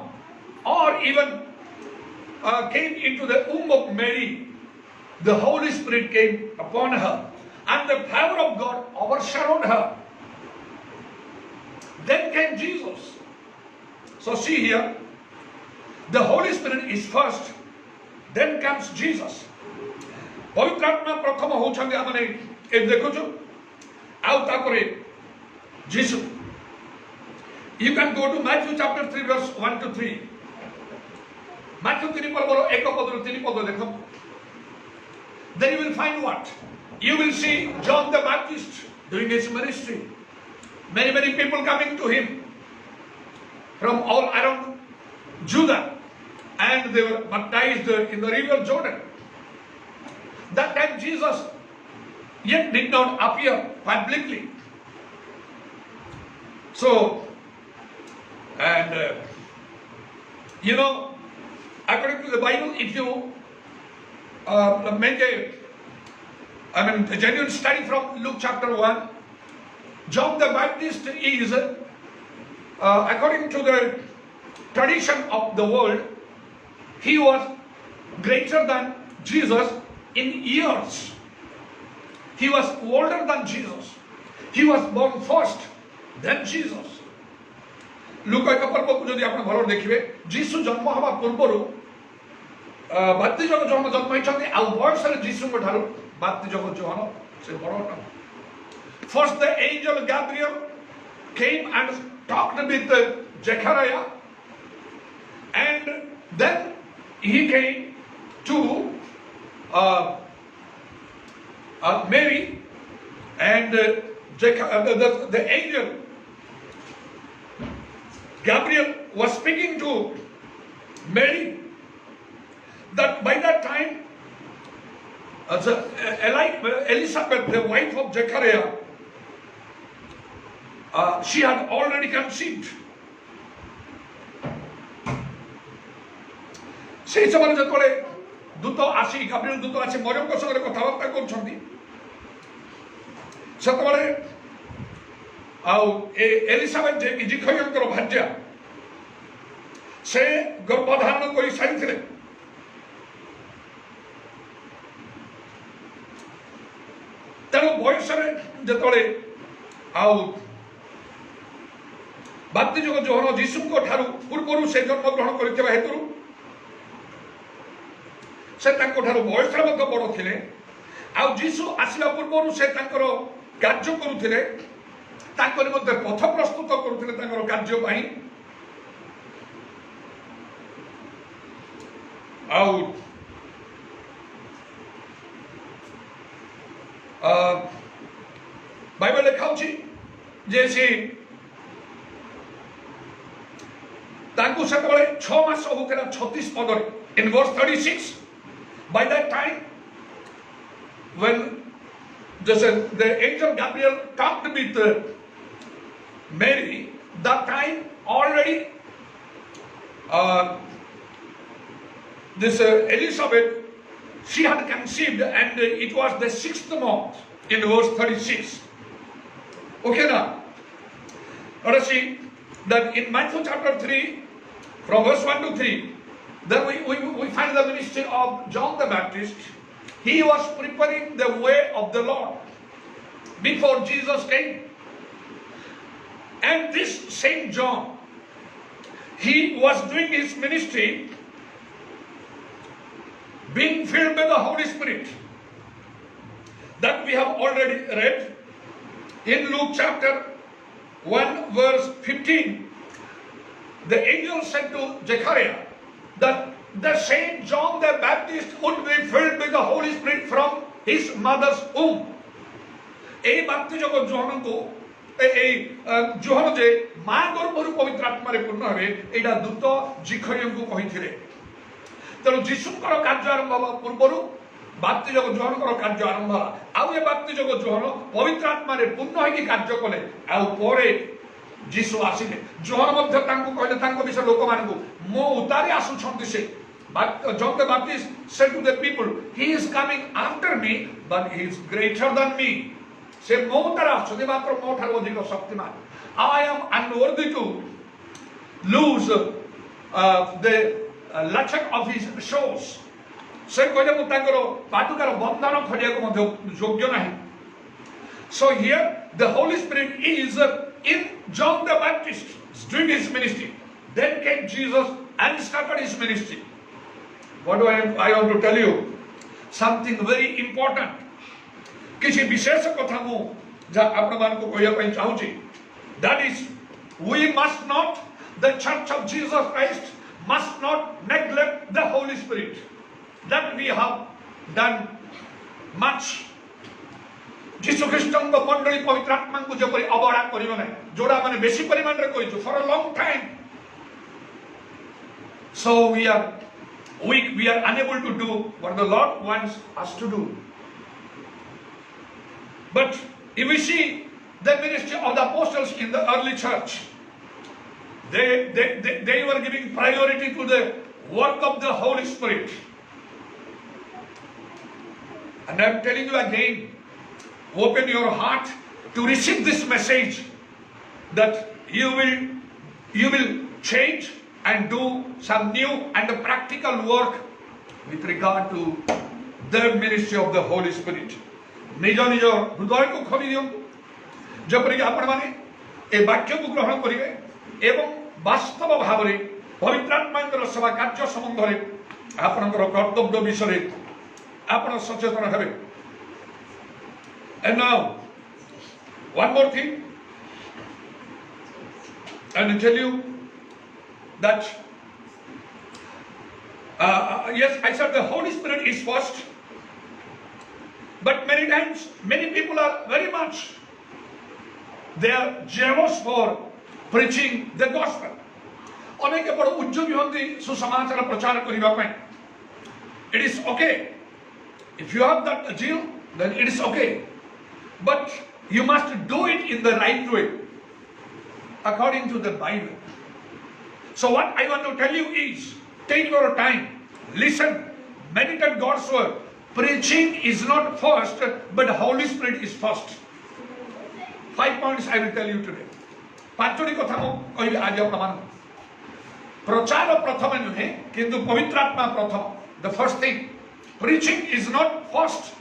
or even came into the womb of Mary, the Holy Spirit came upon her and the power of God overshadowed her. Then came Jesus. So see here, the Holy Spirit is first, then comes Jesus. पवित्र आत्मा प्रथम होउछंगे आमने ए देखुछु आउ तापरे जीसु। You can go to Matthew chapter 3 verse 1 to 3. Matthew 3 पर्वरो 1 पदरु 3 पद देखो। Then you will find what? You will see John the Baptist doing his ministry. Many people coming to him from all around Judah and they were baptized in the river Jordan. That time Jesus yet did not appear publicly. So, and you know, according to the Bible, if you make a genuine study from Luke chapter 1, John the Baptist is, according to the tradition of the world, he was greater than Jesus in years. He was older than Jesus. He was born first, then Jesus. Luke एक पर्व को यदि आपण भलो देखिबे जीसु जन्म हवा पूर्वरु बाप्तिजक जन्म होइछन्ते आ बयस रे जीसु को ठारो बाप्तिजक जोहन से बड़टा। First the angel Gabriel came and talked with Zechariah and then he came to Mary and the angel Gabriel was speaking to Mary that by that time Elizabeth, the wife of Zechariah, she had already conceived. সেই সময় যেতବେଳେ দূত আসি Gabriel দূত আসি মরিয়মଙ୍କ সঙ্গে কথাবার্তা କରୁଛନ୍ତି ସେତେବେଳେ ଆଉ ଏଲିସାବେଥ ଯେ ଜିଖୟଙ୍କର ଭାର୍ଯ୍ୟା ସେ ଗର୍ଭଧାରଣ କରି ସାରିଥିଲେ। ତେଣୁ ବୟସରେ ଯେତେବେଳେ ଆଉ ବାପ୍ତିଜକ ଯୋହନ ଯୀଶୁଙ୍କ ଠାରୁ ପୂର୍ବରୁ ସେ ଜନ୍ମ ଗ୍ରହଣ କରିଥିବା ହେତୁରୁ ସେ ତାଙ୍କ ଠାରୁ ବୟସରେ ମଧ୍ୟ ବଡ଼ ଥିଲେ। ଆଉ ଯୀଶୁ ଆସିବା ପୂର୍ବରୁ ସେ ତାଙ୍କର କାର୍ଯ୍ୟ କରୁଥିଲେ, ତାଙ୍କ ନିମନ୍ତେ ପଥ ପ୍ରସ୍ତୁତ କରୁଥିଲେ ତାଙ୍କର କାର୍ଯ୍ୟ ପାଇଁ। ଆଉ ବାଇବେଲ ଲେଖାଉଛି ଯେ ସେ ତାଙ୍କୁ ସେତେବେଳେ 6 ମାସ ହଉଥିଲା 36 ପଦରେ। In verse 36, by that time when the angel Gabriel talked with Mary, that time already this Elizabeth, she had conceived and it was the 6th month in verse 36. Okay now, let us see that in Matthew chapter 3 from verse 1 to 3, then we find the ministry of John the Baptist. He was preparing the way of the Lord before Jesus came. And this same John, he was doing his ministry being filled with the Holy Spirit. That we have already read in Luke chapter 1 verse 15. The angel said to Zechariah that the same John the Baptist would be filled with the Holy Spirit from his mother's womb. এই বাপ্তিযোগ্য যোহানଙ୍କୁ এই যোহান যে মা গর্ভରୁ ପବିତ୍ର ଆତ୍ମାରେ ପୂର୍ଣ୍ଣ ହେବେ ଏଇଟା ଦୂତ ଜିଖରିୟଙ୍କୁ କହିଥିଲେ। ତେଣୁ ଯୀଶୁଙ୍କର କାର୍ଯ୍ୟ ଆରମ୍ଭ ହେବା ପୂର୍ବରୁ ବାପ୍ତିଯୋଗ ଯୋହାନଙ୍କର କାର୍ଯ୍ୟ ଆରମ୍ଭ ହେଲା। ଆଉ ଏ ବାପ୍ତିଯୋଗ ଯୋହାନ ପବିତ୍ର ଆତ୍ମାରେ ପୂର୍ଣ୍ଣ ହେଇକି କାର୍ଯ୍ୟ କଲେ। ଆଉ ପରେ ଯୀଶୁ ଆସିଲେ। ଯୋହାନ ମଧ୍ୟ ତାଙ୍କୁ କହିଲେ ତାଙ୍କ ବିଷୟ ଲୋକମାନଙ୍କୁ ମୋ ଉତାରି ଆସୁଛନ୍ତି ସେ। John the Baptist said to the people, he is coming after me, but he is greater than me. ସେ ମୋ ଉତାରେ ଆସୁଛନ୍ତି ମାତ୍ର ମୋ ଠାରୁ ଅଧିକ ଶକ୍ତିମାନ। I am unworthy to lose the latchet of his shoes. ସେ କହିଲେ ମୁଁ ତାଙ୍କର ପାଦୁକାର ବନ୍ଧନ ଖୋଲିବାକୁ ମଧ୍ୟ ଯୋଗ୍ୟ ନାହିଁ। So here the Holy Spirit is in John the Baptist doing his ministry. Then came Jesus and started his ministry. What do I want to tell you? Something very important. କିଛି ବିଶେଷ କଥା ମୁଁ ଯାହା ଆପଣମାନଙ୍କୁ କହିବା ପାଇଁ ଚାହୁଁଛି। That is, we must not, the Church of Jesus Christ must not neglect the Holy Spirit. That we have done much. ଯୀଶୁ ଖ୍ରୀଷ୍ଟଙ୍କ ମଣ୍ଡଳୀ ପବିତ୍ର ଆତ୍ମାଙ୍କୁ ଯେପରି ଅବହେଳା କରିବ ନାହିଁ, ଯୋଉଟା ମାନେ ବେଶୀ ପରିମାଣରେ କରିଛୁ for a long time. So we are weak, we are unable to do what the Lord wants us to do. But if we see the ministry of the apostles in the early church, they were giving priority to the work of the Holy Spirit. And I'm telling you again, open your heart to receive this message that you will change and do some new and practical work with regard to the ministry of the Holy Spirit. ନିଜ ନିଜ ହୃଦୟକୁ ଖୋଲି ଦିଅନ୍ତୁ ଯେପରିକି ଆପଣମାନେ ଏ ବାକ୍ୟକୁ ଗ୍ରହଣ କରିବେ ଏବଂ ବାସ୍ତବ ଭାବରେ ପବିତ୍ର ଆତ୍ମାଙ୍କର ସେବା କାର୍ଯ୍ୟ ସମ୍ବନ୍ଧରେ ଆପଣଙ୍କର କର୍ତ୍ତବ୍ୟ ବିଷୟରେ ଆପଣ ସଚେତନ ହେବେ। And now one more thing, I will tell you that yes, I said the Holy Spirit is first. But many times, many people are very much, they are jealous for preaching the gospel. ଅନେକ ବଡ଼ ଉଦ୍ୟୋଗୀ ହୁଅନ୍ତି ସୁସମାଚାର ପ୍ରଚାର କରିବା ପାଇଁ। It is okay. If you have that zeal, then it is okay. But you must do it in the right way, according to the Bible. So what I want to tell you is, take your time, listen, meditate God's word. Preaching is not first, but the Holy Spirit is first. 5 points I will tell you today. ପାଞ୍ଚଟି କଥା ମୁଁ କହିବି ଆଜି ଆପଣମାନଙ୍କୁ। ପ୍ରଚାର ପ୍ରଥମ ନୁହେଁ, କିନ୍ତୁ ପବିତ୍ର ଆତ୍ମା ପ୍ରଥମ। The first thing, preaching is not first,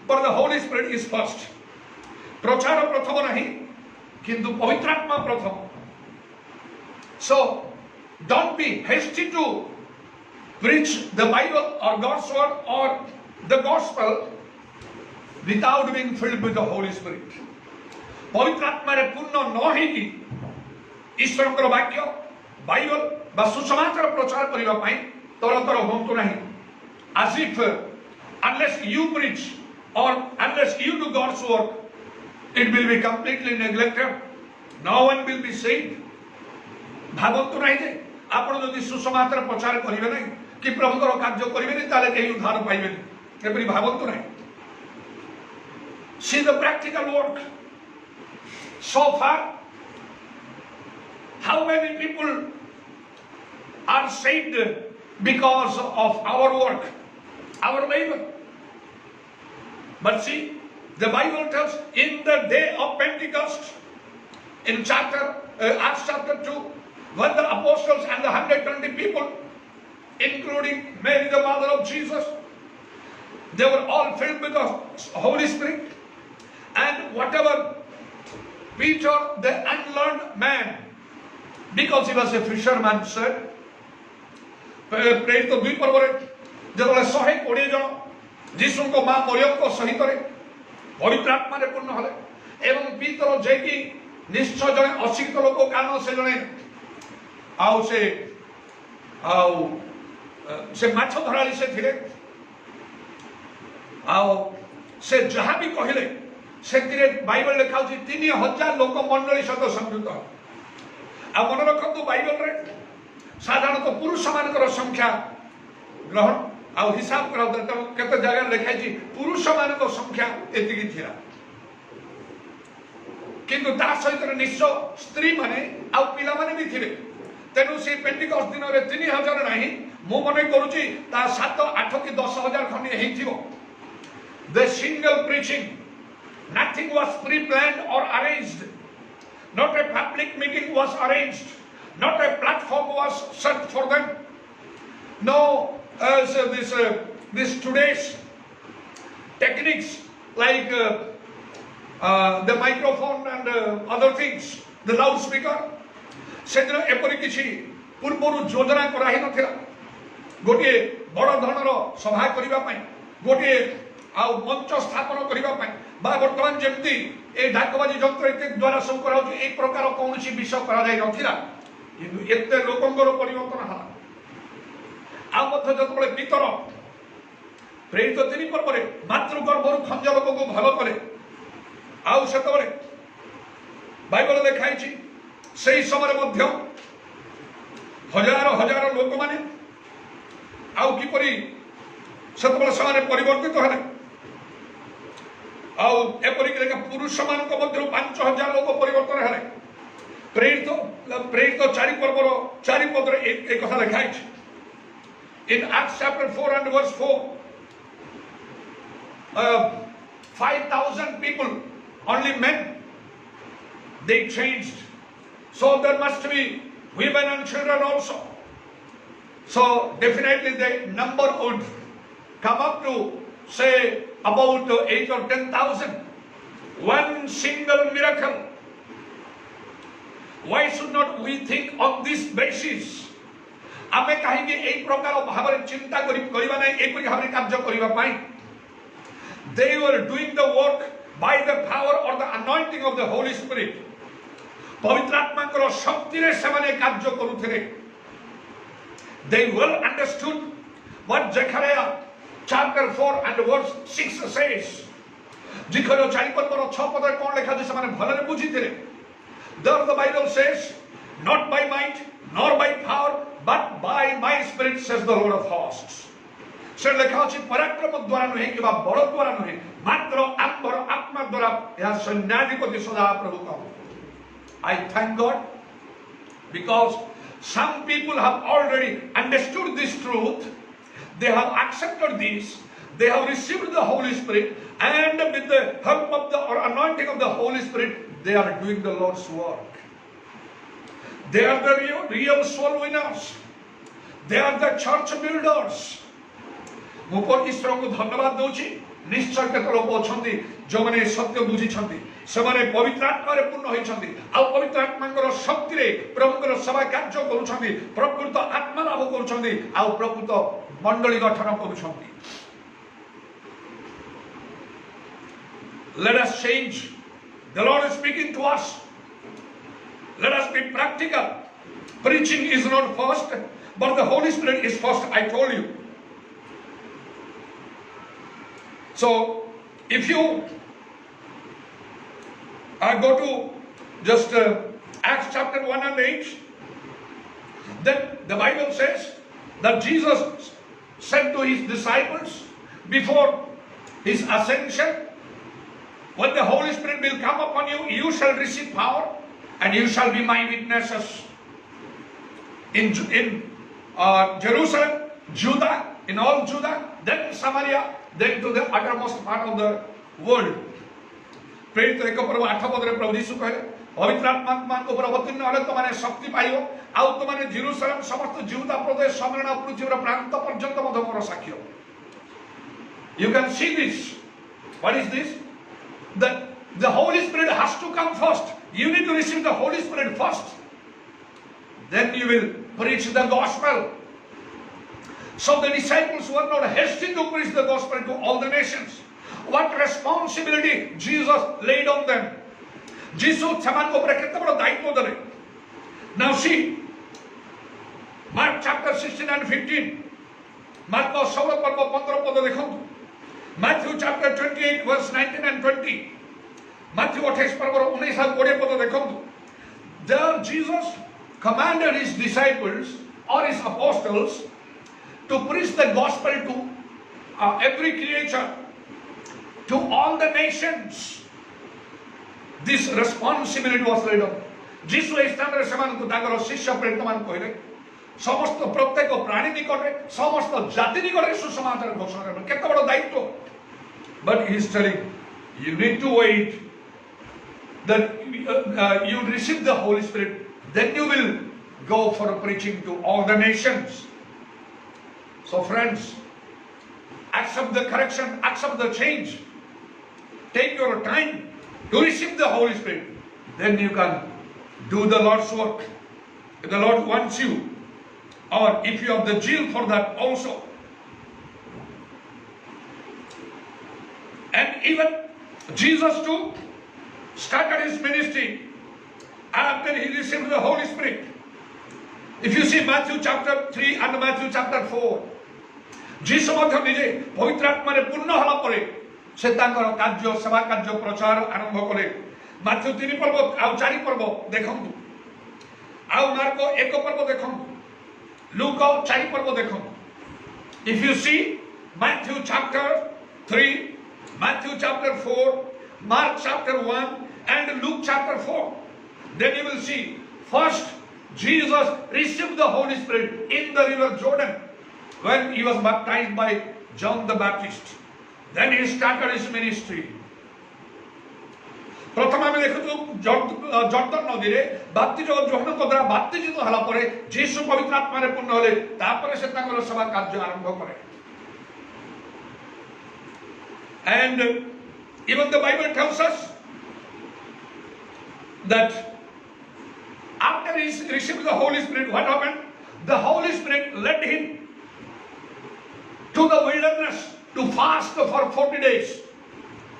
but the Holy Spirit is first. ପ୍ରଚାର ପ୍ରଥମ ନାହିଁ, କିନ୍ତୁ ପବିତ୍ର ଆତ୍ମା ପ୍ରଥମ। So don't be hasty to preach the Bible or God's word or the gospel without being filled with the Holy Spirit. ପବିତ୍ର ଆତ୍ମାରେ ପୂର୍ଣ୍ଣ ନ ହେଇକି ଈଶ୍ୱରଙ୍କର ବାକ୍ୟ ବାଇବଲ ବା ସୁସମାଚାର ପ୍ରଚାର କରିବା ପାଇଁ ତରତର ହୁଅନ୍ତୁ ନାହିଁ। As if unless you preach or unless you do God's work, it will be completely neglected. No one will be saved. ଭାବନ୍ତୁ ନାହିଁ ଯେ ଆପଣ ଯଦି ସୁସମାଚାର ପ୍ରଚାର କରିବେ ନାହିଁ କି ପ୍ରଭୁଙ୍କର କାର୍ଯ୍ୟ କରିବେନି ତାହେଲେ କେହି ଉଦ୍ଧାର ପାଇବେନି। ଏପରି ଭାବନ୍ତୁ ନାହିଁ। See the practical work. So far, how many people are saved because of our work, our labor? But see, the Bible tells in the day of Pentecost, in Acts chapter 2, when the apostles and the 120 people, including Mary, the mother of Jesus, they were all filled with the Holy Spirit, and whatever Peter, the unlearned man, because he was a fisherman, said, ପ୍ରେରିତ 2 ପର୍ବରେ ଯେତେବେଳେ 120 ଜଣ ଯୀଶୁଙ୍କ ମା ମରିୟମଙ୍କ ସହିତ ପବିତ୍ର ଆତ୍ମାରେ ପୂର୍ଣ୍ଣ ହେଲେ ଏବଂ ପିତର ଯାଇକି ନିଶ୍ଚୟ ଜଣେ ଅଶିକ୍ଷିତ ଲୋକ, କାରଣ ସେ ଜଣେ ସେ ମାଛ ଧରାଳି ସେ ଥିଲେ, ସେ ଯାହା ବି କହିଲେ ସେଥିରେ ବାଇବଲ ଲେଖା ହେଉଛି 3000 ଲୋକ ମଣ୍ଡଳୀ ସହିତ ସଂଯୁକ୍ତ। ଆଉ ମନେ ରଖନ୍ତୁ, ବାଇବଲରେ ସାଧାରଣତଃ ପୁରୁଷମାନଙ୍କର ସଂଖ୍ୟା ଗ୍ରହଣ ଆଉ ହିସାବ କରାଯାଉଥିଲା, ତେଣୁ କେତେ ଜାଗାରେ ଲେଖାଯାଇଛି ପୁରୁଷମାନଙ୍କ ସଂଖ୍ୟା ଏତିକି ଥିଲା, କିନ୍ତୁ ତା ସହିତ ନିଶ୍ଚୟ ସ୍ତ୍ରୀ ମାନେ ଆଉ ପିଲାମାନେ ବି ଥିଲେ। ତେଣୁ ସେ ପେଣ୍ଟିକଷ୍ଟ ଦିନରେ 3000 ନାହିଁ, ମୁଁ ମନେ କରୁଛି ତା 7, 8 କି 10,000 ଖଣ୍ଡେ ହେଇଥିବ। The single preaching, nothing was pre-planned or arranged. Not a public meeting was arranged. Not a platform was set for them. No, this today's techniques like the microphone and other things, the loudspeaker. ସେଦିନ ଏପରି କିଛି ପୂର୍ବରୁ ଯୋଜନା କରାହେଇନଥିଲା। ଗୋଟିଏ ବଡ଼ ଧରଣର ସଭା କରିବା ପାଇଁ, ଗୋଟିଏ ଆଉ ମଞ୍ଚ ସ୍ଥାପନ କରିବା ପାଇଁ, ବା ବର୍ତ୍ତମାନ ଯେମିତି ଏ ଡାକବାଜି ଯନ୍ତ୍ର ଇତ୍ୟାଦି ଦ୍ୱାରା ସବୁ କରାଯାଉଛି, ଏହି ପ୍ରକାର କୌଣସି ବିଷୟ କରାଯାଇ ନଥିଲା। କିନ୍ତୁ ଏତେ ଲୋକଙ୍କର ପରିବର୍ତ୍ତନ ହେଲା। ଆଉ ମଧ୍ୟ ଯେତେବେଳେ ପିତର ପ୍ରେରିତ 3 ପର୍ବରେ ମାତୃଗର୍ଭରୁ ଖଞ୍ଜ ଲୋକକୁ ଭଲ କଲେ, ଆଉ ସେତେବେଳେ ବାଇବଲ ଲେଖା ହେଇଛି ସେହି ସମୟରେ ମଧ୍ୟ ହଜାର ହଜାର ଲୋକମାନେ ଆଉ କିପରି ସେତେବେଳେ ସେମାନେ ପରିବର୍ତ୍ତିତ ହେଲେ। ଆଉ ଏପରିକି ଲେଖା ପୁରୁଷମାନଙ୍କ ମଧ୍ୟରୁ 5000 ଲୋକ ପରିବର୍ତ୍ତନ ହେଲେ। ପ୍ରେରିତ 4 ପର୍ବର 4 ପଦରେ ଏ କଥା ଲେଖା ହେଇଛି। In Acts chapter 4 and verse 4, 5,000 people, only men, they changed. So there must be women and children also. So definitely the number would come up to say about 8 or 10,000. One single miracle. Why should not we think on this basis? ଆମେ କାହିଁକି ଏହି ପ୍ରକାର ଭାବରେ ଚିନ୍ତା କରିବା ନାହିଁ, ଏପରି ଭାବରେ କାର୍ଯ୍ୟ କରିବା ପାଇଁ? They were doing the work by the power or the anointing of the Holy Spirit. ପବିତ୍ର ଆତ୍ମାଙ୍କର ଶକ୍ତିରେ ସେମାନେ କାର୍ଯ୍ୟ କରୁଥିଲେ। They well understood what Zechariah chapter 4 and verse 6 says. Zechariah 4 ପର୍ବର 6 ପଦରେ କ'ଣ ଲେଖା ଅଛି ସେମାନେ ଭଲରେ ବୁଝିଥିଲେ। There the Bible says, not by might nor by power but by my spirit says the Lord of hosts. ସେ ଲେଖା ଅଛି ପରାକ୍ରମ ଦ୍ୱାରା ନୁହେଁ କିମ୍ବା ବଳ ଦ୍ୱାରା ନୁହେଁ, ମାତ୍ର ଆମ୍ଭର ଆତ୍ମା ଦ୍ୱାରା ଏହା ସୈନ୍ୟାଧିପତି ସଦାପ୍ରଭୁ କହୁ। I thank God because some people have already understood this truth. They have accepted this. They have received the Holy Spirit, and with the help of the or anointing of the Holy Spirit, they are doing the Lord's work. They are the real soul winners. They are the church builders. ମୁଁ ଈଶ୍ୱରଙ୍କୁ ଧନ୍ୟବାଦ ଦେଉଛି। ନିଶ୍ଚୟ କେତେ ଲୋକ ଅଛନ୍ତି ଯେଉଁମାନେ ସତ୍ୟ ବୁଝିଛନ୍ତି, ସେମାନେ ପବିତ୍ର ଆତ୍ମାରେ ପୂର୍ଣ୍ଣ ହୋଇଛନ୍ତି, ଆଉ ପବିତ୍ର ଆତ୍ମାଙ୍କର ଶକ୍ତିରେ ପ୍ରଭୁଙ୍କର ସେବା କାର୍ଯ୍ୟ କରୁଛନ୍ତି, ପ୍ରକୃତ ଆତ୍ମା ଲାଭ କରୁଛନ୍ତି, ଆଉ ପ୍ରକୃତ ମଣ୍ଡଳୀ ଗଠନ କରୁଛନ୍ତି। Let us change. The Lord is speaking to us. Let us be practical. Preaching is not first, but the Holy Spirit is first, I told you. So, if you go to just Acts chapter 1 and 8, then the Bible says that Jesus said to his disciples before his ascension, when the Holy Spirit will come upon you, you shall receive power and you shall be my witnesses in Jerusalem, Judah, in all Judah, then Samaria, then to the uttermost part of the world. ପ୍ରେରିତ 1 ପର୍ବ 8 ପଦରେ ପ୍ରଭୁ ଯୀଶୁ କହିଲେ, ପବିତ୍ର ଆତ୍ମାଙ୍କ ଉପରେ ଅବତୀର୍ଣ୍ଣ ହେଲେ ତୁମମାନେ ଶକ୍ତି ପାଇବ, ଆଉ ତୁମମାନେ ଜେରୁସାଲେମ ସମସ୍ତ ଜିହୁଦା ପ୍ରଦେଶ ସମରଣ ପୃଥିବୀର ପ୍ରାନ୍ତ ପର୍ଯ୍ୟନ୍ତ ମଧ୍ୟ ମୋର ସାକ୍ଷୀ ହେବ। You can see this. What is this? That the Holy Spirit has to come first. You need to receive the Holy Spirit first. Then you will preach the gospel. So the disciples were not hasty to preach the gospel to all the nations. What responsibility Jesus laid on them. Jesus semanko upare kete bado daitwa dele. Now see, Mark chapter 16 and 15. Mark 16 पर्व 15 पद देखंतु. Matthew chapter 28 verse 19 and 20. Matthew 28 पर्व 19 और 20 पद देखंतु. There Jesus commanded his disciples or his apostles to preach the gospel to every creature, to all the nations. This responsibility was laid on. Jesus is standard semanku tankar shishya preta man koile समस्त प्रत्येक प्राणी निकटे समस्त जाति निकटे सुसमाचार घोषणा करबे केते बड़ दायित्व. But he is telling you need to wait that you receive the Holy Spirit, then you will go for preaching to all the nations. So friends, accept the correction, accept the change. Take your time to receive the Holy Spirit. Then you can do the Lord's work. If the Lord wants you, or if you have the zeal for that also. And even Jesus too started his ministry after he received the Holy Spirit. If you see Matthew chapter 3 and Matthew chapter 4, Jesus ମଧ୍ୟ ନିଜେ ପବିତ୍ର ଆତ୍ମାରେ ପୂର୍ଣ୍ଣ ହେଲା ପରେ ସେ ତାଙ୍କର କାର୍ଯ୍ୟ ସେବା କାର୍ଯ୍ୟ ପ୍ରଚାର ଆରମ୍ଭ କଲେ. ମାଥ୍ୟୁ 3 ପର୍ବ ଆଉ 4 ପର୍ବ ଦେଖନ୍ତୁ, ଆଉ ମାର୍କ 1 ପର୍ବ ଦେଖନ୍ତୁ, ଲୁକ 4 ପର୍ବ ଦେଖନ୍ତୁ. If you see Matthew chapter 3, Matthew chapter 4, Mark chapter 1 and Luke chapter 4, then you will see first Jesus received the Holy Spirit in the river Jordan when he was baptized by John the Baptist. Then he started his ministry. प्रथम आम देखु जर्दन नदी रे बाप्तिज Johan द्वारा बाप्तिजित हला परे यीशु पवित्र आत्मा रे पूर्ण होले तापरे से तांकर सेवा कार्य आरंभ करे. And even the Bible tells us that after he received the Holy Spirit, what happened? The Holy Spirit led him to the wilderness to fast for 40 days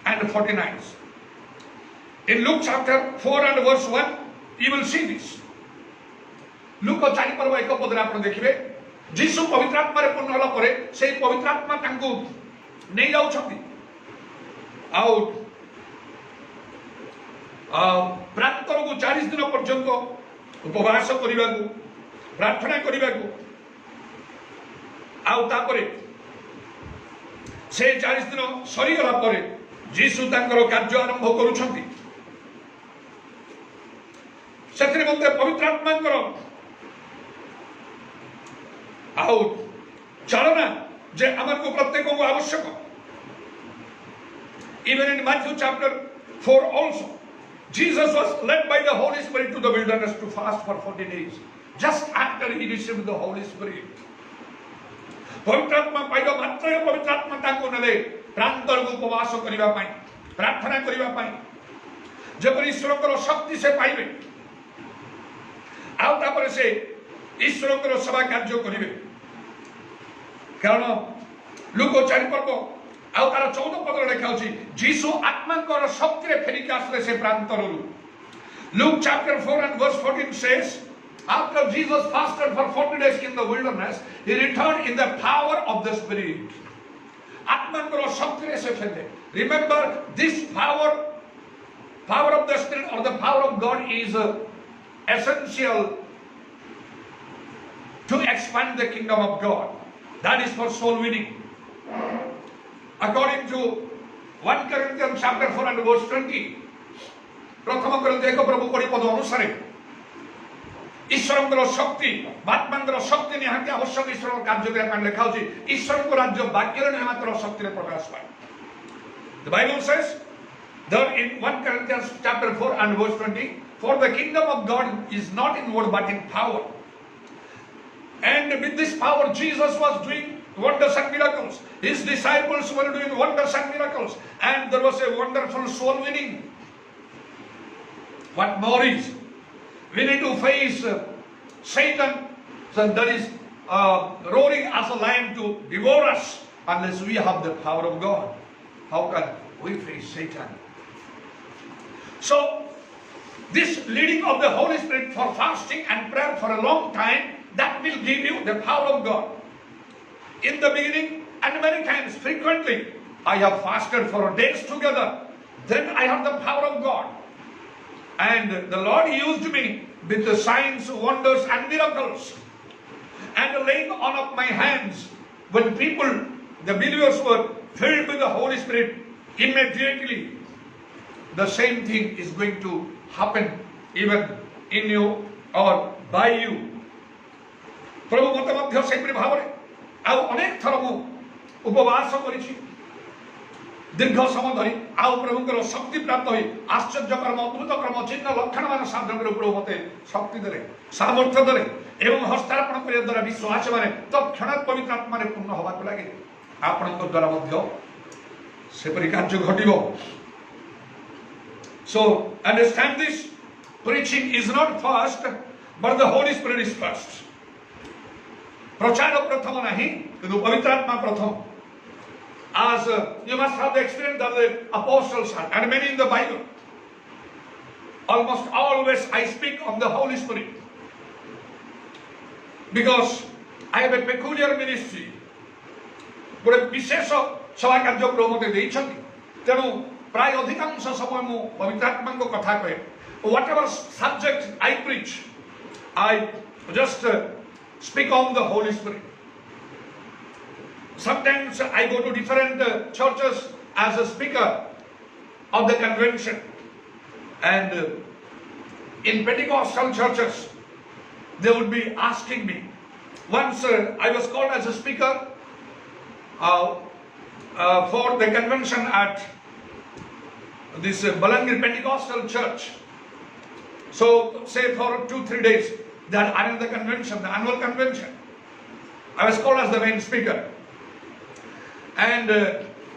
and 40 nights. In Luke chapter 4 and verse 1, you will see this. Luke 4 पर्व 1 पदरे आपण देखिबे यीशु पवित्र आत्मा रे पूर्ण होला परे सेही पवित्र आत्मा तांको नै जाउ छथि आउट प्रांतर को 40 दिन पर्यंत उपवास करिबाकू प्रार्थना करिबाकू आउ तापरे से 40 दिन सरी गला परे यीशु तांकर कार्य आरंभ करूछंती. सेतरे मते पवित्र आत्मांकर आउ चलना जे हमर को प्रत्येक को आवश्यक. Even in Matthew chapter 4 also, Jesus was led by the Holy Spirit to the wilderness to fast for 40 days. Just after he received the Holy Spirit. पवित्र आत्मा पाइबा मात्र पवित्र आत्मा ताको नले प्रांतर को उपवास करिबा पई प्रार्थना करिबा पई जेपरि ईश्वरकर शक्ति से पाइबे आउ तापर से ईश्वरकर सेवा कार्य करिबे. कारण लूक 4 पर्व आउ तार 14 पद लिखा अछि यीशु आत्माकर शक्ति रे फेरिक आसले से प्रांतरु. Luke chapter 4 and verse 14 says, after Jesus fasted for 40 days in the wilderness, he returned in the power of the Spirit. आत्माकर शक्ति रे से फेले. Remember, this power of the Spirit or the power of God is essential to expand the kingdom of God. That is for soul winning. According to 1 Corinthians chapter 4 and verse 20, प्रथम Corinth 1 प्रभु 20 पद अनुसार ईश्वरଙ୍କର शक्ति आत्माଙ୍କର शक्ति निहाती आवश्यक ईश्वर कार्य କରିବା ପାଇଁ ଲେଖା ଅଛି. ଈଶ୍ୱରଙ୍କ ରାଜ୍ୟ ବାକ୍ୟରେ ନୁହେଁ ମାତ୍ର ଶକ୍ତିରେ ପ୍ରକାଶ ପାଏ. The Bible says that in 1 Corinthians chapter 4 and verse 20, for the kingdom of God is not in word but in power. And with this power Jesus was doing wonders and miracles. His disciples were doing wonders and miracles, and there was a wonderful soul winning. What more is? We need to face Satan, so that is roaring as a lion to devour us unless we have the power of God. How can we face Satan? So, this leading of the Holy Spirit for fasting and prayer for a long time, that will give you the power of God. In the beginning, and many times, frequently, I have fasted for days together. Then I have the power of God. And the Lord used me with the signs, wonders, and miracles. And the laying on of my hands, when people, the believers were filled with the Holy Spirit, immediately the same thing is going to happen even in you or by you. प्रभु मत मध्य सेपरि भावरे आउ अनेक थर मु उपवास करिछि दीर्घ समय धरि आउ प्रभुଙ୍କର शक्ति प्राप्त होई आश्चर्य कर्म अद्भुत कर्म चिन्ह लक्षण मान साधन करे प्रभु मते शक्ति देले सामर्थ्य देले एवं हस्तार्पण करे द्वारा विश्वास माने तत्क्षणात् पवित्र आत्मा रे पूर्ण होबा को लागे आपनक द्वारा मध्य सेपरि कार्य घटिबो. So understand this, preaching is not first but the Holy Spirit is first. प्रचार प्रथम नहीं किंतु पवित्र आत्मा प्रथम. As you must have the experience that the apostles had, and many in the Bible. Almost always I speak of the Holy Spirit because I have a peculiar ministry. गोटे विशेष सेवा कार्य प्रभु मते देइछन्ति तेणु प्राय अधिकांश समय मु पवित्र आत्मा को कथा कहे. Whatever subject I preach, I just speak on the Holy Spirit. Sometimes I go to different churches as a speaker of the convention, and in Pentecostal churches they would be asking me. Once I was called as a speaker for the convention at this Balangir Pentecostal church. So say for 2-3 days they had another convention, the annual convention. I was called as the main speaker. And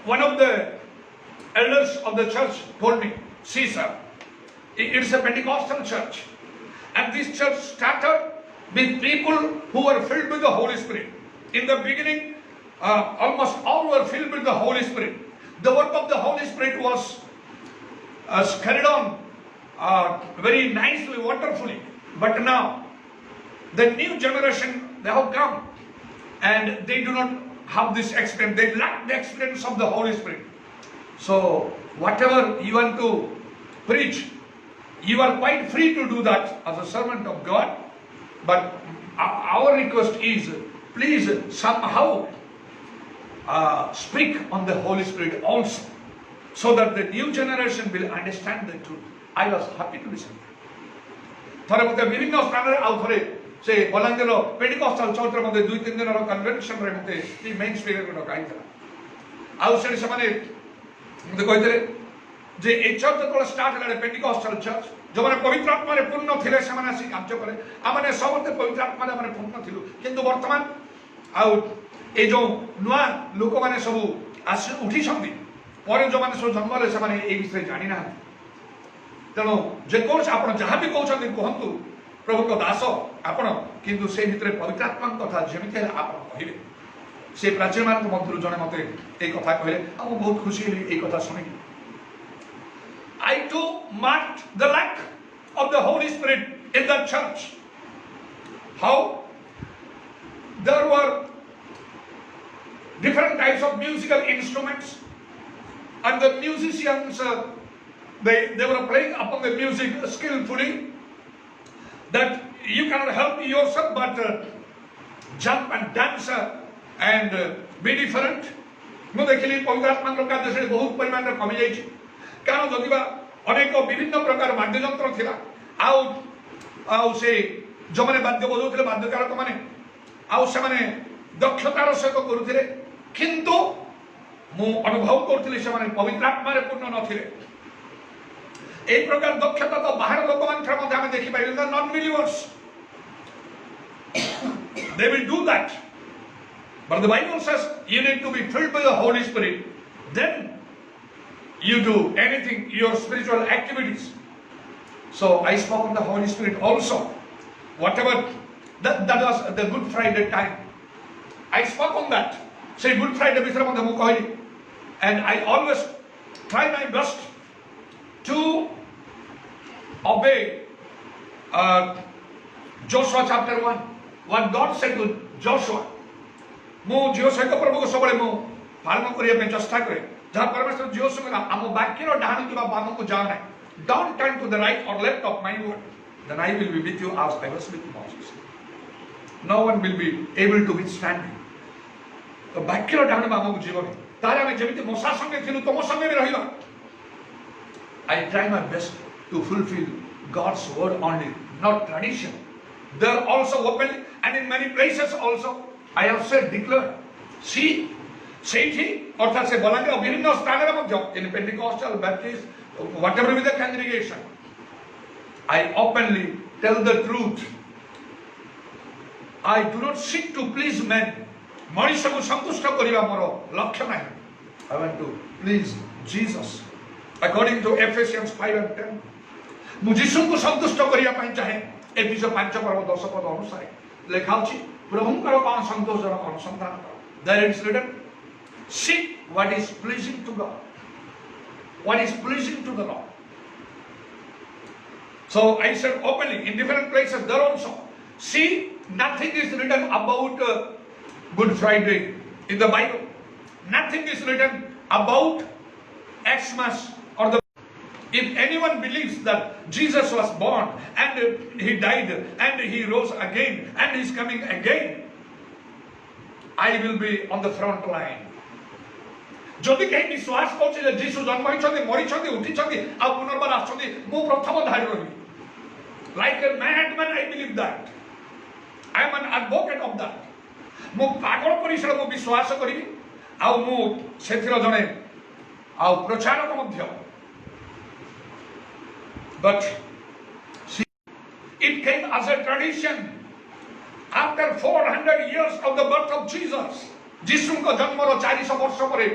one of the elders of the church told me, see sir, it's a Pentecostal church. And this church started with people who were filled with the Holy Spirit. In the beginning, almost all were filled with the Holy Spirit. The work of the Holy Spirit was carried on very nicely, wonderfully. But now, the new generation, they have come and they do not have this experience. They lack the experience of the Holy Spirit. So, whatever you want to preach, you are quite free to do that as a servant of God. But our request is, please somehow speak on the Holy Spirit also, so that the new generation will understand the truth. I was happy to listen. थरे मते विभिन्न स्थान रे आउ थरे से Balangir Pentecostal church रे मते 2-3 दिन रो कन्वेंशन रे मते ई मेन स्पीकर को डकाइतला. आउ से माने मते कहितले जे ए चर्च तो स्टार्ट हला पेंटिकॉस्टल चर्च जो माने पवित्र आत्मा रे पूर्ण थिले से माने आसी कार्य करे आमाने समस्त पवित्र आत्मा रे माने पूर्ण थिलु किंतु वर्तमान आउ ए जो नुआ लोक माने सब आसी उठी छथि पर जो माने सब जन्म ले से माने ए विषय जानि ना. तेणु जेकोस आप जहाँ भी कहते कहतु प्रभु को दास आपण किंतु से भितर पवित्र आत्मा कथा जमी आप कहे से प्राचीन मान मध्य जड़े मत ये कथा कहले बहुत खुशी हली ये कथा शुणिक. I too marked the lack of the Holy Spirit in the church. How there were different types of musical instruments and the musicians they were playing upon the music skillfully that you cannot help yourself but jump and dance and be different. ମୁଁ ଦେଖିଲି ପବିତ୍ର ଆତ୍ମାଙ୍କ କାର୍ଯ୍ୟ ସେଠି ବହୁତ ପରିମାଣରେ କମି ଯାଇଛି କାରଣ ଯଦିବା ଅନେକ ବିଭିନ୍ନ ପ୍ରକାର ବାଦ୍ୟଯନ୍ତ୍ର ଥିଲା ଆଉ ସେ ଯେଉଁମାନେ ବାଦ୍ୟ ବଜାଉଥିଲେ ବାଦ୍ୟକାରକ ମାନେ ଆଉ ସେମାନେ ଦକ୍ଷତାର ସହିତ କରୁଥିଲେ କିନ୍ତୁ ମୁଁ ଅନୁଭବ କରୁଥିଲି ସେମାନେ ପବିତ୍ର ଆତ୍ମାରେ ପୂର୍ଣ୍ଣ ନଥିଲେ. এই প্রকার দক্ষতা তো বাহার লোকমানଙ୍କର মধ্যে আমি দেখি পাইলে নন believers they will do that, but the Bible says you need to be filled with the Holy Spirit, then you do anything, your spiritual activities. So I spoke on the Holy Spirit also. Whatever, that was the Good Friday time. I spoke on that. Say Good Friday before, and I always try my best to obey Joshua chapter 1. What God said to Joshua. ମୁଁ ଝିଅ ସହିତ ପ୍ରଭୁକୁ ସବୁବେଳେ ମୁଁ ପାଳନ କରିବା ପାଇଁ ଚେଷ୍ଟା କରେ ଯାହା ପରମେଶ୍ୱର ଝିଅ ସହିତ ଆମ ବାକ୍ୟର ଡାହାଣ କିମ୍ବା ବାମକୁ ଯାଅ ନାହିଁ. Don't turn to the right or left of my word. Then I will be with you as I was with Moses. No one will be able to withstand me. ତ ବାକ୍ୟର ଡାହାଣ ବାମକୁ ଯିବନି. ତାହେଲେ ଆମେ ଯେମିତି ମୂଷା ସଙ୍ଗେ ଥିଲୁ ତମ ସଙ୍ଗେ ବି ରହିବା. I try my best to fulfill God's word only, not tradition. There also openly and in many places also I have said, declare, see, Seithi, or say Balanga, বিভিন্ন স্থানের মধ্যে in Pentecostal, Baptist, whatever be the congregation, I openly tell the truth. I do not seek to please men. ମଣିଷକୁ ସନ୍ତୁଷ୍ଟ କରିବା ମୋର ଲକ୍ଷ୍ୟ ନାହିଁ. I want to please Jesus. According to Ephesians 5:10, ମୁଁ ଯୀଶୁଙ୍କୁ ସନ୍ତୁଷ୍ଟ କରିବା ପାଇଁ ଚାହେଁ. ଏଫେସ 5:10 ଅନୁସାରେ ଲେଖା ଅଛି ପ୍ରଭୁଙ୍କର କଣ ସନ୍ତୋଷଜନକ ଅନୁସନ୍ଧାନ କର. There it is written, seek what is pleasing to God, what is pleasing to the Lord. So I said openly in different places there also, see, nothing is written about Good Friday in the Bible. Nothing is written about Xmas or the. If anyone believes that Jesus was born and he died and he rose again and he is coming again, I will be on the front line. যদি কেହି ବିଶ୍ୱାସ କରୁଛି ଯେ ଯୀଶୁ ଜନ୍ମ ହୋଇଛନ୍ତି ମରିଛନ୍ତି ଉଠିଛନ୍ତି ଆଉ ପୁନର୍ବାର ଆସୁଛନ୍ତି ମୁଁ ପ୍ରଥମ ଧାଡ଼ି ରହିବି. Like a madman I believe that. I am an advocate of that. ମୁଁ ପାଗଳ ପରିସର ମୁଁ ବିଶ୍ୱାସ କରିବି ଆଉ ମୁଁ ସେଥିର ଜଣେ ଆଉ ପ୍ରଚାରକ ମଧ୍ୟ. But see, it came as a tradition after 400 years of the birth of Jesus. ଯୀଶୁଙ୍କ ଜନ୍ମର 400 ବର୍ଷ ପରେ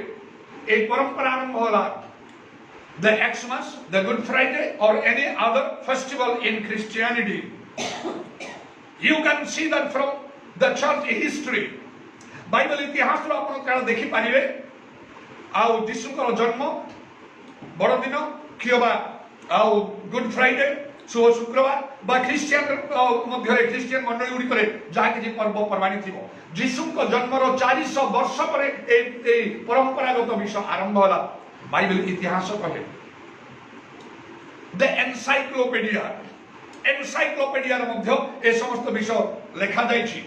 এই ପରମ୍ପରା ଆରମ୍ଭ ହେଲା. The Xmas, the Good Friday or any other festival in Christianity. You can see that from the church history. Bible ଇତିହାସରୁ ଆପଣ କାରଣ ଦେଖିପାରିବେ ଆଉ ଯୀଶୁଙ୍କର ଜନ୍ମ ବଡ଼ଦିନ କିବା ଆଉ ଗୁଡ୍ ଫ୍ରାଇଡେ ଶୁଭ ଶୁକ୍ରବାର ବା ଖ୍ରୀଷ୍ଟିଆନ ମଧ୍ୟରେ ଖ୍ରୀଷ୍ଟିଆନ ମଣ୍ଡଳୀ ଗୁଡ଼ିକରେ ଯାହା କିଛି ପର୍ବପର୍ବାଣୀ ଥିବ ଯୀଶୁଙ୍କ ଜନ୍ମର 400 ବର୍ଷ ପରେ এই ପରମ୍ପରାଗତ ବିଷୟ ଆରମ୍ଭ ହେଲା. ବାଇବେଲ ଇତିହାସ କହେ. ଦ ଏନସାଇକ୍ଲୋପେଡିଆରେ ମଧ୍ୟ ଏ ସମସ୍ତ ବିଷୟ ଲେଖାଯାଇଛି.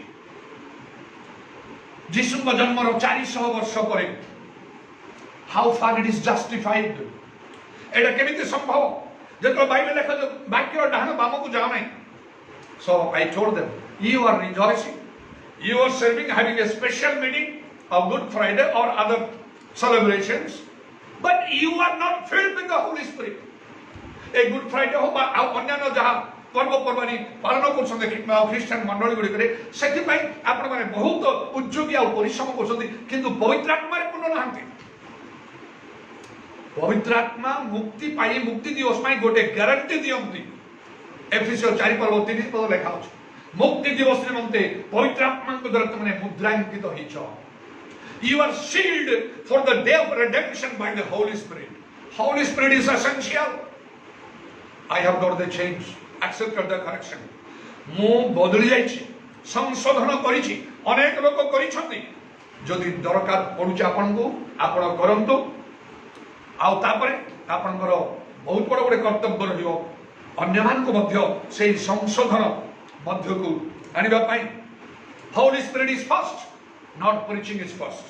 ଯୀଶୁଙ୍କ ଜନ୍ମର 400 ବର୍ଷ ପରେ how far it is justified. ଏଇଟା କେମିତି ସମ୍ଭବ ଯେତେବେଳେ ବାଇବେଲ ଲେଖା ବାକ୍ୟର ଡାହାଣ ବାମକୁ ଯାଉ ନାହିଁ. So I told them, you are rejoicing, you are serving, having a special meaning of Good Friday or other celebrations, but you are not filled with the Holy Spirit. A Good Friday ho ba ଅନ୍ୟାନ୍ୟ ଯାହା ପର୍ବପର୍ବାଣୀ ପାଳନ କରୁଛନ୍ତି Christian ମଣ୍ଡଳୀ ଗୁଡ଼ିକରେ ସେଥିପାଇଁ ଆପଣମାନେ ବହୁତ ଉଦ୍ଯୋଗୀ ଆଉ ପରିଶ୍ରମ କରୁଛନ୍ତି କିନ୍ତୁ ପବିତ୍ର ଆତ୍ମାରେ ପୂର୍ଣ୍ଣ ନାହାନ୍ତି. ପବିତ୍ର ଆତ୍ମା ମୁକ୍ତି ପାଇଁ ମୁକ୍ତି ଦିବସ ପାଇଁ ଗୋଟେ ଗ୍ୟାରେଣ୍ଟି ଦିଅନ୍ତି. ଏଫେସିୟ 4:3 ଲେଖା ଅଛି ମୁକ୍ତି ଦିବସ ନିମନ୍ତେ ପବିତ୍ର ଆତ୍ମାଙ୍କ ଦ୍ୱାରା ତୁମେ ମୁଦ୍ରାଙ୍କିତ ହେଇଛ. You are sealed for the day of redemption by the Holy Spirit. Holy Spirit is essential. I have got the change, accepted the correction. ମୁଁ ବଦଳି ଯାଇଛି, ସଂଶୋଧନ କରିଛି, ଅନେକ ଲୋକ କରିଛନ୍ତି. ଯଦି ଦରକାର ପଡୁଛି ଆପଣଙ୍କୁ ଆପଣ କରନ୍ତୁ. ଆଉ ତାପରେ ଆପଣଙ୍କର ବହୁତ ବଡ଼ ଗୋଟେ କର୍ତ୍ତବ୍ୟ ରହିବ ଅନ୍ୟମାନଙ୍କୁ ମଧ୍ୟ ସେଇ ସଂଶୋଧନ ମଧ୍ୟକୁ ଆଣିବା ପାଇଁ. Holy Spirit is first, not preaching is first.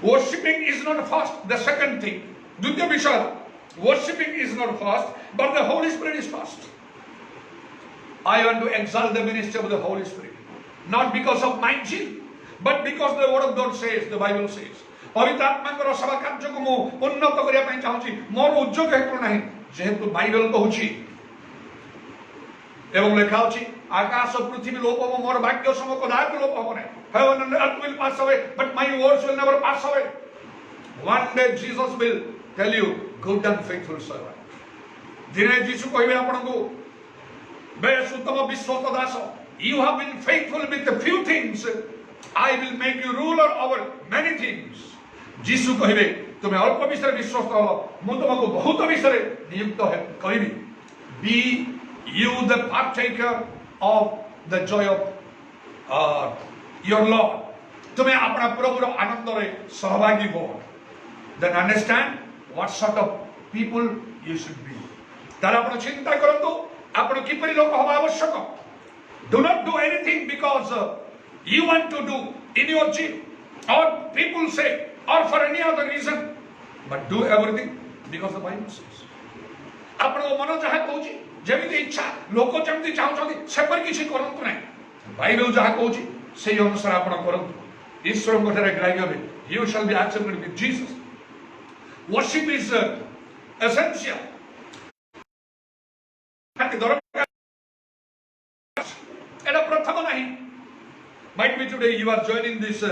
Worshipping is not first, the second thing. ଦ୍ୱିତୀୟ ବିଷୟ, worshipping is not first, but the Holy Spirit is first. I want to exalt the ministry of the Holy Spirit, not because of my zeal, but because the word of God says, the Bible says. ପବିତ୍ର ଆତ୍ମାଙ୍କର ସେବା କାର୍ଯ୍ୟକୁ ମୁଁ ଉନ୍ନତ କରିବା ପାଇଁ ଚାହୁଁଛି. ମୋର ଉଦ୍ଯୋଗ ହେତୁ ନାହିଁ ଯେହେତୁ ବାଇବେଲ କହୁଛି ଏବଂ ଲେଖା ଅଛି ଆକାଶ ପୃଥିବୀ ଲୋପ ହେବ ମୋର ବାକ୍ୟ ସମ କଦାପି ଲୋପ ହେବ ନାହିଁ. Heaven and earth will pass away, but my words will never pass away. One day Jesus will tell you, good and faithful servant. दिने जीशु कहबे आपन को बेस उत्तम विश्वास दास you have been faithful with a few things I will make you ruler over many things जीशु कहबे तुम अल्प विषय विश्वास करो मु तुमको बहुत विषय नियुक्त है कहबी be you the partaker of the joy of your Lord तुम्हें अपना प्रभुर आनंद रे सहभागी हो then understand what sort of people you should be तार आपण चिंता करंतु आपण किपरि लोक हवा आवश्यक do not do anything because you want to do in your gym or people say or for any other reason but do everything because the Bible says आपण मन जहा कहूची जेमिति इच्छा लोक जेमिति चाहउछथि सेपर किछि करंतु नै बाइबल जहा कहूची सेही अनुसार आपण करंतु ईश्वर कोठरे ग्राह्य बे you shall be accepted with Jesus worship is essential eta prathama nahi might be today you are joining this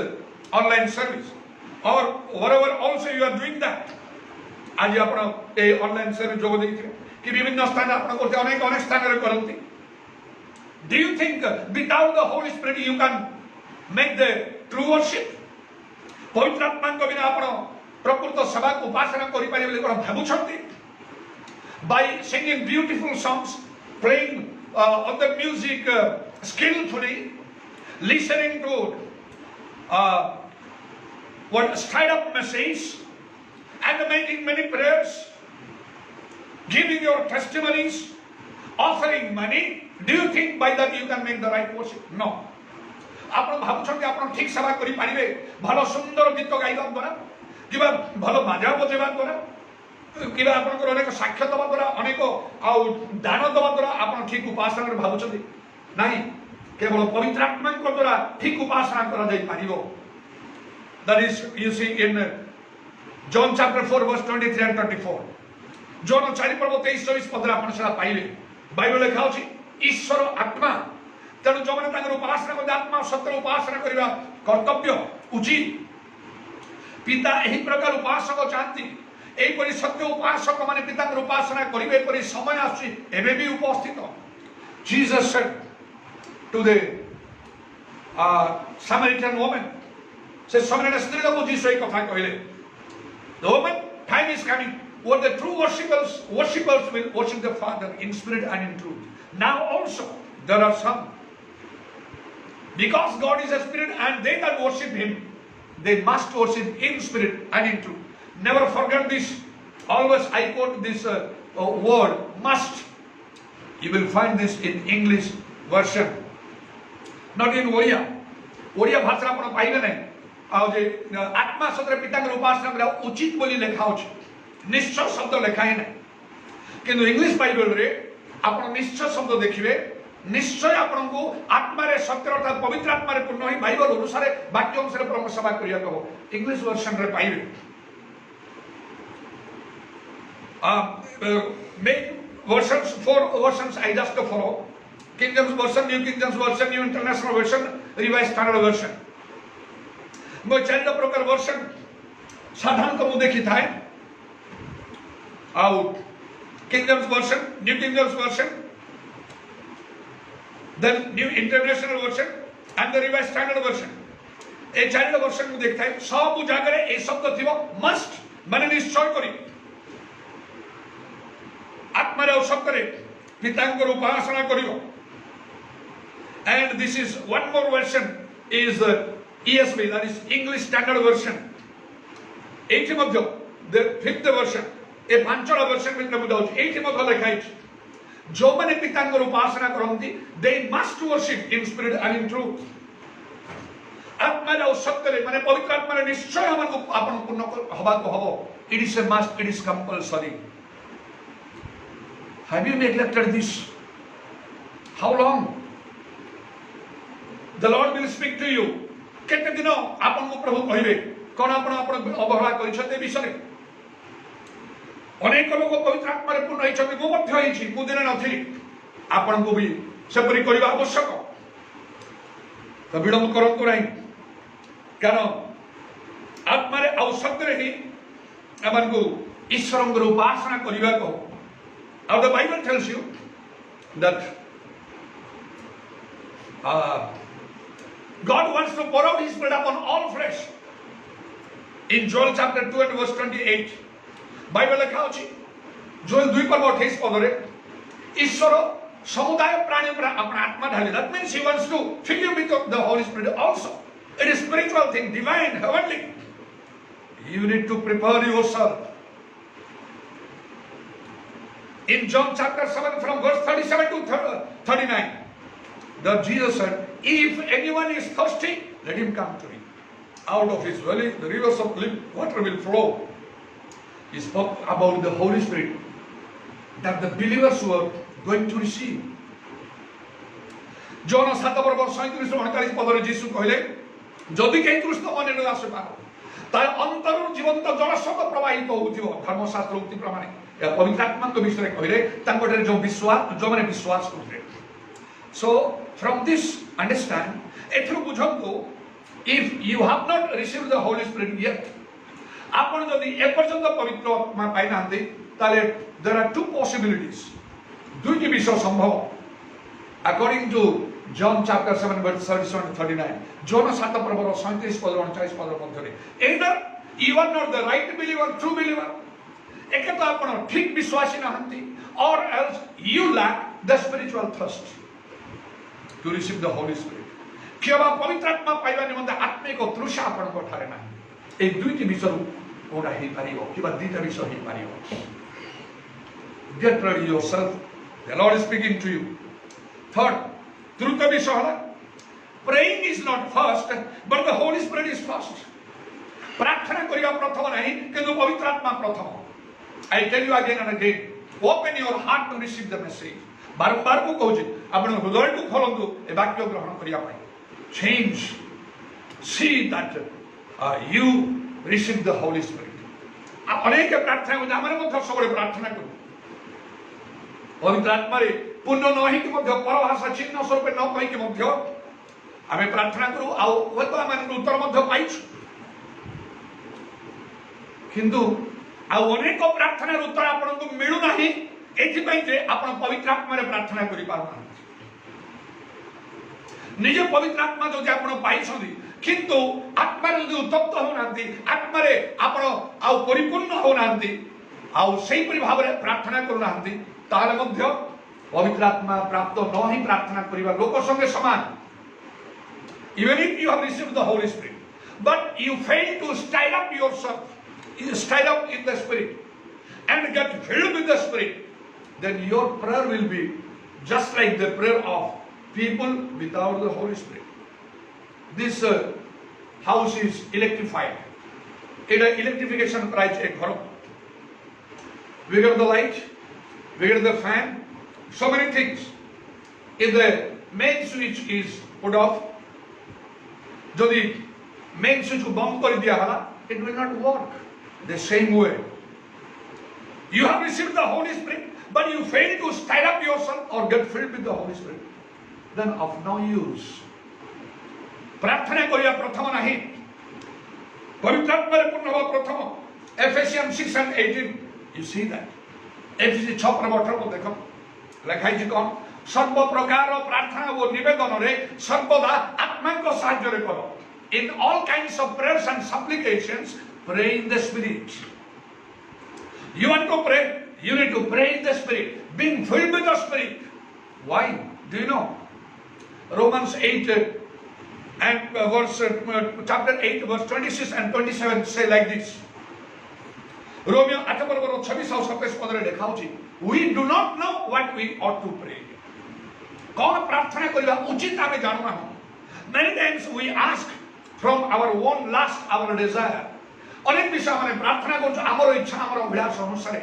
online service or wherever also you are doing that आज आपण ए ऑनलाइन सर्विस जोग देखिथे कि विभिन्न स्थान आपण करते अनेक स्थान रे करंती do you think without the holy spirit you can make the true worship पवित्र आत्मा को बिना आपण प्रकृत सेवा को उपासना करि पारे बोली कोन भाबुछंती by singing beautiful songs playing on the music skillfully listening to what straight up message and making many prayers giving your testimonies offering money do you think by that you can make the right worship no आपण भाबुछंती आपण ठीक सेवा करि पारिबे भलो सुंदर गीत गाइबा द्वारा किबा भलो बाजा बजेबा द्वारा किबा आपनकर अनेक साक्ष्य दबा द्वारा अनेक आ दान दबा द्वारा आपण ठीक उपासना रे भाबुछंती नाही केवल पवित्र आत्मा को द्वारा ठीक उपासना करा जाई पारिबो that is you see in John chapter 4 verse 23 and 24 John 4 पर्व 23-24 आपण सेला पाइबे बाइबल लिखा अछि ईश्वर आत्मा तेणु जो मैंने तांकर उपासना करते आत्मा सत्य उपासना करबा कर्तव्य उचित पिता एही प्रकार उपासक चाहती एही परि सत्य उपासक माने पितांकर उपासना करिवे परि समय आछि एबे भी उपस्थित Jesus said to the Samaritan woman से समरन स्त्री लोग जीसस एक कथा कहले the woman time is coming where the true worshippers will worship the Father in spirit and in truth now also there are some because God is a spirit and they that worship him they must worship in spirit and in truth never forget this always I quote this word must you will find this in English version not in Oriya भाषा आपण पाइबे नै आ जे आत्मा सत्र पितांकर उपासना करा उचित बोली लेखा होछ निश्चय शब्द लेखा है नै किंतु इंग्लिश बाइबल रे आपण निश्चय शब्द देखिबे निश्चय आपण को आत्मा रे सत्य अर्थात पवित्र आत्मा रे पूर्ण होई बाइबल अनुसार वाक्य अनुसार परम सेवा करिया कहो इंग्लिश वर्जन रे पाइबे make versions 4 versions I just follow King James version New King James version New International version Revised Standard version मो चारिटा प्रकार वर्षन साधारणतः मु देखि थाए आउट King James version New King James version then New International version and the Revised Standard version ए चारिटा वर्षन मु देखि थाए सब जगह रे ए शब्द थिबो मस्ट माने निश्चय करी आत्मा रे शब्द रे पितांकर उपासना करियो and this is one more version is ESV, that is English Standard Version. एठी मध्ये the fifth version, A पांचटा version भितर मध्ये होची एठी मध्ये लिखाइछ जो माने पितांकर उपासना करंती they must worship in spirit and in truth. आत्मा रे सत्य रे माने पवित्र आत्मा रे निश्चय हमन आपन पूर्ण हबा को हबो it is a must, it is compulsory. Have you neglected this? How long? The Lord will speak to you. केते दिन आपन को प्रभु कहिबे कोन आपन अवहेला करिसते विषय अनेक लोक पवित्र आत्मा रे पूर्ण होइछते मो मध्य होइछि मु दिन नथि आपन को भी सेपरि करिबा आवश्यक तो विलंब करंतु नाही कारण आत्मा रे औसत रे ही हमन को ईश्वरंकर उपासना करिबा को Now the Bible tells you that God wants to pour out His Spirit upon all flesh. In Joel chapter 2 and verse 28, Bible লেখা ଅଛି Joel 2 ପର୍ବ 28 ପଦରେ ଈଶ୍ୱର ସମୁଦାୟ ପ୍ରାଣୀ ଉପରେ अपना आत्मा ढाले. That means He wants to fill you with the Holy Spirit also. It is spiritual thing, divine, heavenly. You need to prepare yourself. In John chapter 7 from verse 37 to 39, that Jesus said, if anyone is thirsty, let him come to me. Out of his belly, the rivers of living water will flow. He spoke about the Holy Spirit that the believers were going to receive. John 7 verse 37 পদরে যিশু কহিলেন, যদি কেହି তৃষ্ণ মনে ନ ଆସେ ପାର, ତାର ଅନ୍ତରରୁ ଜୀବନ୍ତ ଜଳସ୍ରୋତ ପ୍ରବାହିତ ହେଉଥିବ. ଧର୍ମଶାସ୍ତ୍ର ଉକ୍ତି ପ୍ରମାଣେ ଏହା ପବିତ୍ରାତ୍ମାଙ୍କ ବିଷୟରେ କହିଲେ ତାଙ୍କଠାରେ ଯେଉଁ ବିଶ୍ୱାସ, ଯେଉଁମାନେ ବିଶ୍ୱାସ କରୁଥିଲେ. So from this understand, ଏଥିରୁ ବୁଝନ୍ତୁ, if you have not received the Holy Spirit yet, ଆପଣ ଯଦି ଏପର୍ଯ୍ୟନ୍ତ ପବିତ୍ର ଆତ୍ମା ପାଇନାହାନ୍ତି, ତାହେଲେ there are two possibilities. ଦୁଇଟି ବିଷୟ ସମ୍ଭବ. According to John chapter 7 verse 37 to 39, John 7 ପର୍ବର 37 ପଦ 39 ପଦ ମଧ୍ୟରେ, either you are not the right believer, true believer, ଏକ ତ ଆପଣ ଠିକ ବିଶ୍ୱାସୀ ନାହାନ୍ତି, or else you lack the spiritual thirst to receive the Holy Spirit. କିମ୍ବା ପବିତ୍ର ଆତ୍ମା ପାଇବା ନିମନ୍ତେ ଆତ୍ମିକ ତୃଷା ଆପଣଙ୍କ ଠାରେ ନାହିଁ. এই ଦୁଇଟି ବିଷୟରୁ କୋଉଟା ହେଇପାରିବ କିମ୍ବା ଦୁଇଟା ବିଷୟ ହେଇପାରିବ. Get ready yourself. The Lord is speaking to you. Third, ତୃତୀୟ ବିଷୟ ହେଲା, praying is not first, but the Holy Spirit is first. ପ୍ରାର୍ଥନା କରିବା ପ୍ରଥମ ନାହିଁ, କିନ୍ତୁ ପବିତ୍ର ଆତ୍ମା ପ୍ରଥମ. I tell you again and again, open your heart to receive the message. ବାରମ୍ବାର ମୁଁ କହୁଛି, ଆପଣ ହୃଦୟକୁ ଖୋଲନ୍ତୁ ଏ ବାକ୍ୟ ଗ୍ରହଣ କରିବା ପାଇଁ. Change. See that you receive the Holy Spirit. ଅନେକ ପ୍ରାର୍ଥନା କରୁଛନ୍ତି, ଆମେ ମଧ୍ୟ ସବୁବେଳେ ପ୍ରାର୍ଥନା କରୁ. ପବିତ୍ର ଆତ୍ମାରେ ପୂର୍ଣ୍ଣ ନ ହେଇକି ମଧ୍ୟ ପରଭାଷା ଚିହ୍ନ ସ୍ୱରୂପ ନ କହିକି ମଧ୍ୟ ଆମେ ପ୍ରାର୍ଥନା କରୁ, ଆଉ ହୁଏତ ଆମେ ଉତ୍ତର ମଧ୍ୟ ପାଇଛୁ. କିନ୍ତୁ ଆଉ ଅନେକ ପ୍ରାର୍ଥନାର ଉତ୍ତର ଆପଣଙ୍କୁ ମିଳୁନାହିଁ, ଏଥିପାଇଁ ଯେ ଆପଣ ପବିତ୍ର ଆତ୍ମାରେ ପ୍ରାର୍ଥନା କରିପାରୁନାହାନ୍ତି. ନିଜେ ପବିତ୍ର ଆତ୍ମା ଯଦି ଆପଣ ପାଇଛନ୍ତି, କିନ୍ତୁ ଆତ୍ମାରେ ଯଦି ଉତ୍ତପ୍ତ ହେଉନାହାନ୍ତି, ଆତ୍ମାରେ ଆପଣ ଆଉ ପରିପୂର୍ଣ୍ଣ ହେଉନାହାନ୍ତି, ଆଉ ସେଇପରି ଭାବରେ ପ୍ରାର୍ଥନା କରୁନାହାନ୍ତି, ତାହେଲେ ମଧ୍ୟ ପବିତ୍ର ଆତ୍ମା ପ୍ରାପ୍ତ ନ ହିଁ ପ୍ରାର୍ଥନା କରିବା ଲୋକ ସଙ୍ଗେ ସମାନ. Even if you have received the Holy Spirit, but you fail to style up yourself, style up in the Spirit and get filled with the Spirit, then your prayer will be just like the prayer of people without the Holy Spirit. This house is electrified. It is electrification price a ghar. We got the light, we got the fan, so many things. If the main switch is put off, jodi main switch ko band kar diya hala, it will not work the same way. You have received the Holy Spirit, but you fail to stir up yourself or get filled with the Holy Spirit, then of no use. ପ୍ରାର୍ଥନା କରିବା ପ୍ରଥମ ନାହିଁ, ପବିତ୍ର ଆତ୍ମାରେ ପୂର୍ଣ୍ଣ ହେବା ପ୍ରଥମ. Ephesians 6 and 18, you see that. Ephesians 6 ପର୍ବ 18 ଦେଖ, ଲେଖା ହେଇଛି କ'ଣ? ସର୍ବ ପ୍ରକାର ପ୍ରାର୍ଥନା ଓ ନିବେଦନରେ ସର୍ବଦା ଆତ୍ମାଙ୍କ ସାହାଯ୍ୟରେ କର. In all kinds of prayers and supplications, pray in the Spirit. You want to pray? You need to pray in the Spirit, being filled with the Spirit. Why? Do you know? Romans 8 and chapter 8 verse 26 and 27 say like this. Romeo 8 ପର୍ବର 26 ଆଉ 27 ପଦରେ ଲେଖା ହେଉଛି, we do not know what we ought to pray. କ'ଣ ପ୍ରାର୍ଥନା କରିବା ଉଚିତ ଆମେ ଜାଣୁନାହୁଁ. Many times we ask from our own lust, our desire. ଅନେକ ବିଷୟ ଆମେ ପ୍ରାର୍ଥନା କରୁଛୁ ଆମର ଇଚ୍ଛା, ଆମର ଅଭିଳାଷ ଅନୁସାରେ.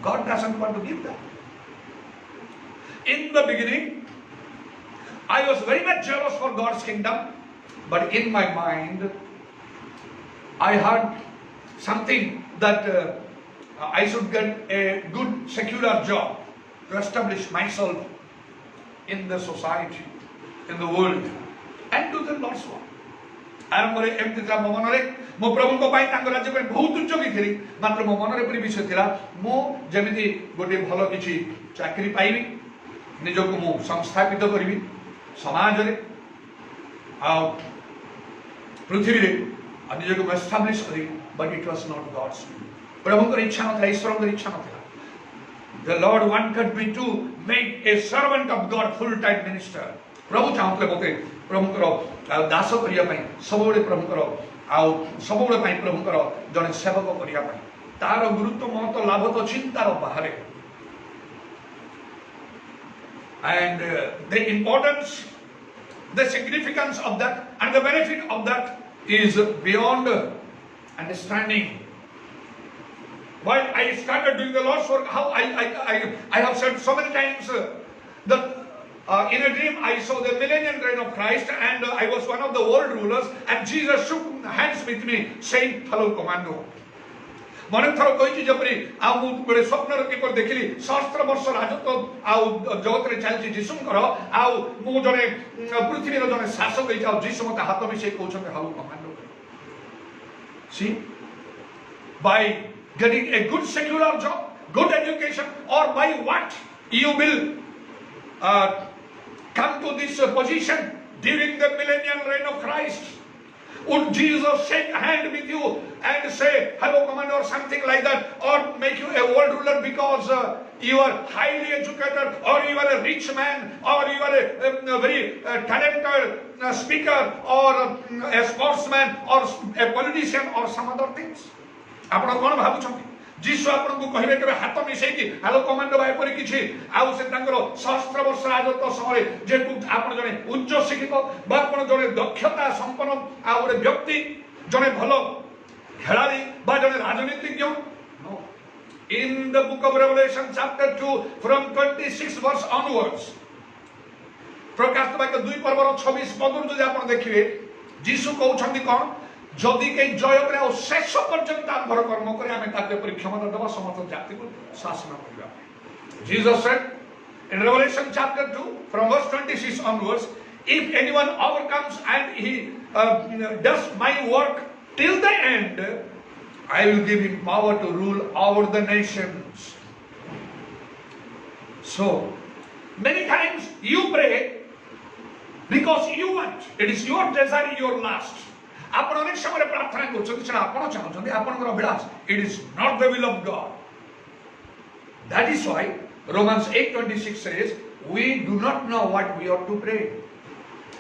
God doesn't want to give that. In the beginning, I was very much jealous for God's kingdom, but in my mind, I had something that I should get a good secular job to establish myself in the society, in the world, and do the Lord's work. ଆରମ୍ଭରେ ଏମିତି ଥିଲା ମୋ ମନରେ, ମୁଁ ପ୍ରଭୁଙ୍କ ପାଇଁ ତାଙ୍କ ରାଜ୍ୟ ପାଇଁ ବହୁତ ଉଚ୍ଚକି ଥିଲି, ମାତ୍ର ମୋ ମନରେ ଏପରି ବିଷୟ ଥିଲା, ମୁଁ ଯେମିତି ଗୋଟିଏ ଭଲ କିଛି चाकरी पाइबी निजक मु संस्थापित करी समाज रे आ पृथ्वी रे निजक मु एस्टाब्लिश करी but it was not God's प्रभु इच्छा न ईश्वर इच्छा न The Lord wanted me to make a servant of God full-time minister. प्रभु चाहते मते प्रभुकर दास करिया पई सबोले प्रभुकर सबोले पई प्रभुकर जने सेवक करिया पई तार गुरुत्व महत्व लाभ तो चिंतार बाहर and the importance, the significance of that and the benefit of that is beyond understanding. While I started doing the Lord's work, how I have said so many times that in a dream I saw the millennial reign of Christ and I was one of the world rulers and Jesus shook hands with me saying, "Hello, commando." मन थर कही जपरी आउ स्वप्न किपर देखिली सहस्त्र वर्ष राजत्व आउ जगत रे चलछि जीशुकर आउ मु जने पृथ्वी रो जने शासक होई जाउ जीशु मते हाथ मिसे कहउछन how commando see by getting a good secular job, good education, or by what you will come to this position during the millennial reign of Christ. Would Jesus shake a hand with you and say, "Hello, commander," or something like that, or make you a world ruler because you are highly educated, or you are a rich man, or you are a very talented speaker, or a sportsman, or a politician, or some other things? आपण कोन भाबुछंती जीसु आपन को कहिबे के हाथ मिसै कि hello commando भाई परि किछि आउ से तांकर सहस्त्र वर्ष राजत्व समय जे आपण जने उच्च शिक्षित बा आपण जने दक्षता संपन्न आ ओरे व्यक्ति जने भलो खेलाड़ी बा जने राजनीतिज्ञ नो in the book of Revelation chapter 2 from 26 verse onwards प्रकाशित वाक्य 2 पर्वर 26 पदर जो आपण देखिबे जीसु कहउछंती कोन जदि के जय करे शेष पर्यंत आंभर कर्म करे आमे ताके परीक्षामत दबा समस्त जाति को शासन करिबा Jesus said in Revelation chapter 2 from verse 26 onwards, if anyone overcomes and he does my work till the end, I will give him power to rule over the nations. So many times you pray because you want, it is your desire, your lust. आपण अनेक समय प्रार्थना करछथि छना आपण चाहछथि आपनकर Abhilash, it is not the will of God. That is why Romans 8:26 says we do not know what we ought to pray,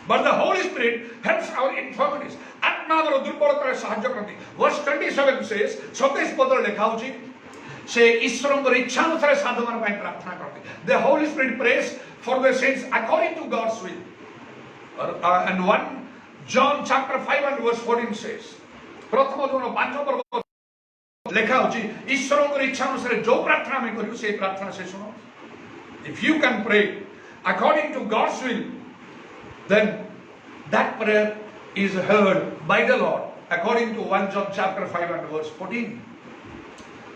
but the Holy Spirit helps our infirmities. आत्मा हमर दुर्बलता रे सहाय्य करती. Verse 27 says 27 पद लिखा होछि से ईश्वरकर इच्छा अनुसार साधुमान पय प्रार्थना करती. The Holy Spirit prays for the saints according to God's will. And one John chapter 5 and verse 14 says, प्रथम जोन 5 वर्ग लेखा होछि ईश्वरकर इच्छा अनुसार जो प्रार्थना में करियो से प्रार्थना से सुनो. If you can pray according to God's will, then that prayer is heard by the Lord according to 1 John chapter 5 and verse 14.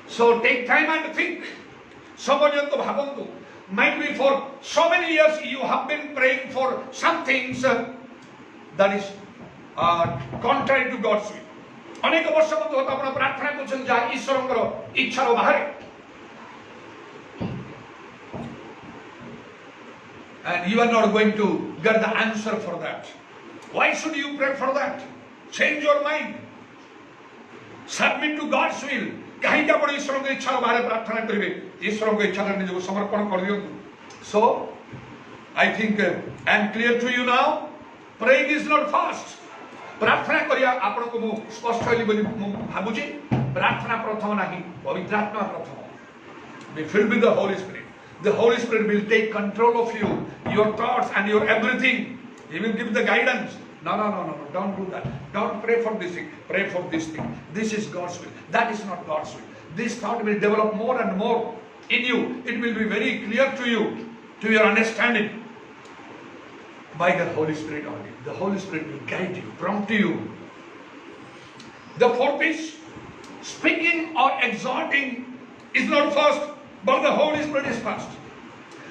So take time and think. समझंतु भावंतु. Might be for so many years you have been praying for some things that is contrary to God's will. अनेक वर्ष मत होता आपण प्रार्थना करछन जा ईश्वरकर इच्छार बाहर, and you are not going to get the answer for that. Why should you pray for that? Change your mind, submit to God's will. कहीं का बड़ी ईश्वर की इच्छा बाहर प्रार्थना करिवे, ईश्वर की इच्छा निज को समर्पण कर दियो. So I think I am clear to you now. Praying is not fast. प्रार्थना करिया आपण को मु स्पष्ट होली बोली भाबुची. प्रार्थना प्रथम नाही, पवित्र आत्मा प्रथम. Be filled with the Holy Spirit. The Holy Spirit will take control of you, your thoughts and your everything. He will give the guidance. No, don't do that. Don't pray for this thing. Pray for this thing. This is God's will. That is not God's will. This thought will develop more and more in you. It will be very clear to you, to your understanding, by the Holy Spirit only. The Holy Spirit will guide you, prompt you. The fourth is, speaking or exhorting is not first, but the Holy Spirit is first.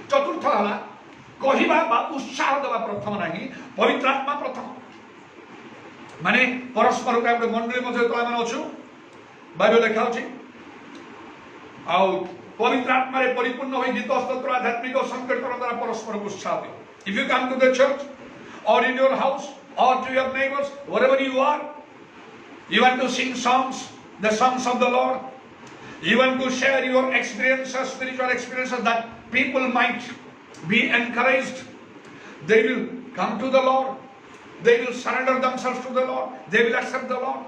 चतुर्थ हला कहिबा बा उत्साह देवा प्रथम नाही, पवित्र आत्मा प्रथम. माने परस्पर का मंडली मध्य तला माने अछु बाइबल लेखा अछि. आउ पवित्र आत्मा रे परिपूर्ण होई गीत स्तोत्र आध्यात्मिक संकीर्तन द्वारा परस्पर उत्साह दे। If you come to the church or in your house or to your neighbors, wherever you are, you want to sing songs, the songs of the Lord. You want to share your experiences, spiritual experiences, that people might be encouraged. They will come to the Lord. They will surrender themselves to the Lord. They will accept the Lord.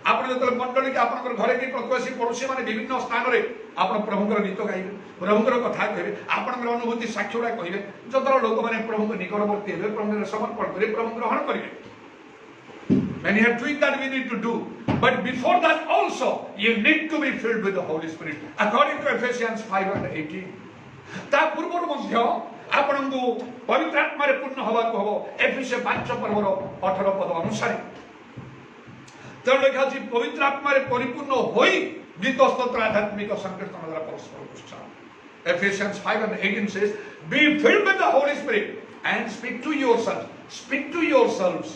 आपण जो मंडली के आपन घरे की प्रतिवेशी पड़ोसी माने विभिन्न स्थान रे आपण प्रभुकर गीत गाइबे, प्रभुकर कथा कहबे, आपन अनुभूति साक्षीड़ा कहबे, जतरा लोक माने प्रभु निकटवर्ती हेबे, प्रभु समर्पण करे, प्रभु ग्रहण करिवे। When you are doing that, we need to do. But before that also, you need to be filled with the Holy Spirit. According to Ephesians 5:18. ता पूर्व मध्य आपनको पवित्र आत्मा रे पूर्ण होबा को हो एफिसियंस 5:18 पद अनुसार। तर लिखा जी पवित्र आत्मा रे परिपूर्ण होई गीत स्तोत्र आध्यात्मिक संकीर्तन द्वारा परस्पर उत्साह। Ephesians 5:18 says, "Be filled with the Holy Spirit and speak to yourselves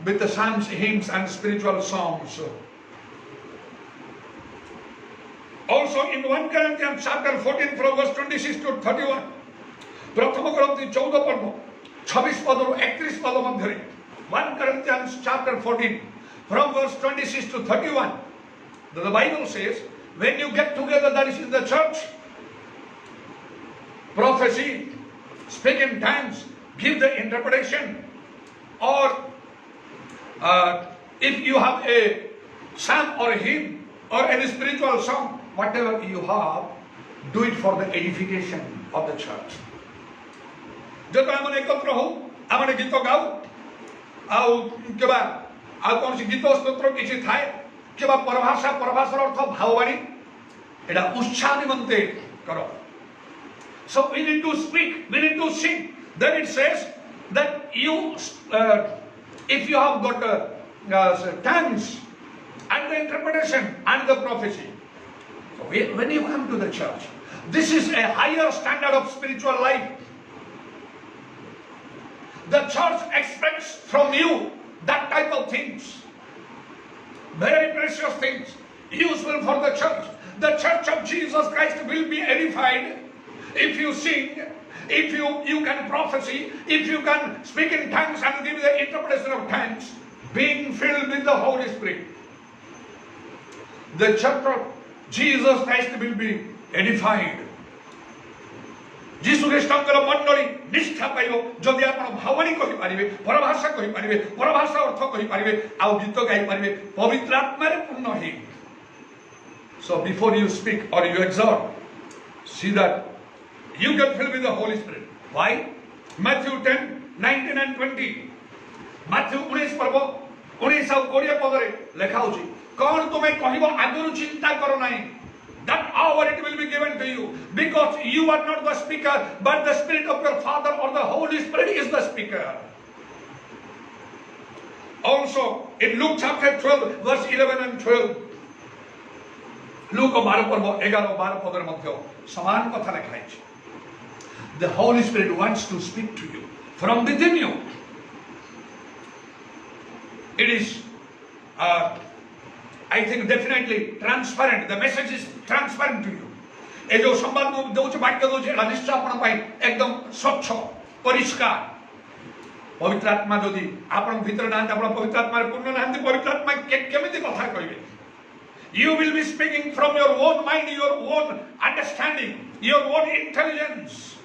with the psalms, hymns, and spiritual songs." Also in 1 Corinthians chapter 14 from verse 26 to 31, प्रथम कोरिन्थी 14 पर्व 26 पद रु 31 पद मध्य 1 Corinthians chapter 14 from verse 26 to 31, the Bible says, when you get together, that is in the church, prophecy, speak in tongues, give the interpretation, or if you have a psalm or a hymn or any spiritual song, whatever you have, do it for the edification of the church. जब हम एकत्र हो, हम गीत गाओ, आउ केबा आउ कौन सी गीत स्तोत्र किसी थाए, केबा परभाषार अर्थ भाववाणी, एडा उत्साह निमंते करो. So we need to speak, we need to sing. Then it says that you, if you have got tongues and the interpretation and the prophecy, so when you come to the church, this is a higher standard of spiritual life. The church expects from you that type of things, very precious things, useful for the church. The church of Jesus Christ will be edified if you sing, if you can prophesy, if you can speak in tongues and give the interpretation of tongues, being filled with the Holy Spirit. The church of Jesus Christ will be edified. जीसु ख्रीष्टंकर मंडली निष्ठा पाइबो जदि आपण भावनी कहि पारिबे, परभाषा कहि पारिबे, परभाषा अर्थ कहि पारिबे, आ गीत गाइ पारिबे, पवित्र आत्मा रे पूर्ण हे. So before you speak or you exhort, see that you get filled with the Holy Spirit. Why? Matthew 10:19 and 20. Matthew 19 पर्व 19 ଆଉ 20 पदरे लेखा होची, कोन तुमे कहिबो आगरु चिंता करो नाही. That hour it will be given to you, because you are not the speaker, but the Spirit of your Father or the Holy Spirit is the speaker. Also in Luke chapter 12 verse 11 and 12, Luke 12 पर्व 11-12 पदर मध्य समान कथा लेखा है. The Holy Spirit wants to speak to you from within you. It is I think definitely transparent. The message is transparent to you. ए जो संवाद मु दोच वाक्य दोच एला निश्चय आपण पाई एकदम स्वच्छ परिष्कार. पवित्र आत्मा जदि आपण भीतर नांत, आपण पवित्र आत्मा रे पूर्ण नांत, पवित्र आत्मा केमिति कथा कहिबे. You will be speaking from your own mind, your own understanding, your own intelligence.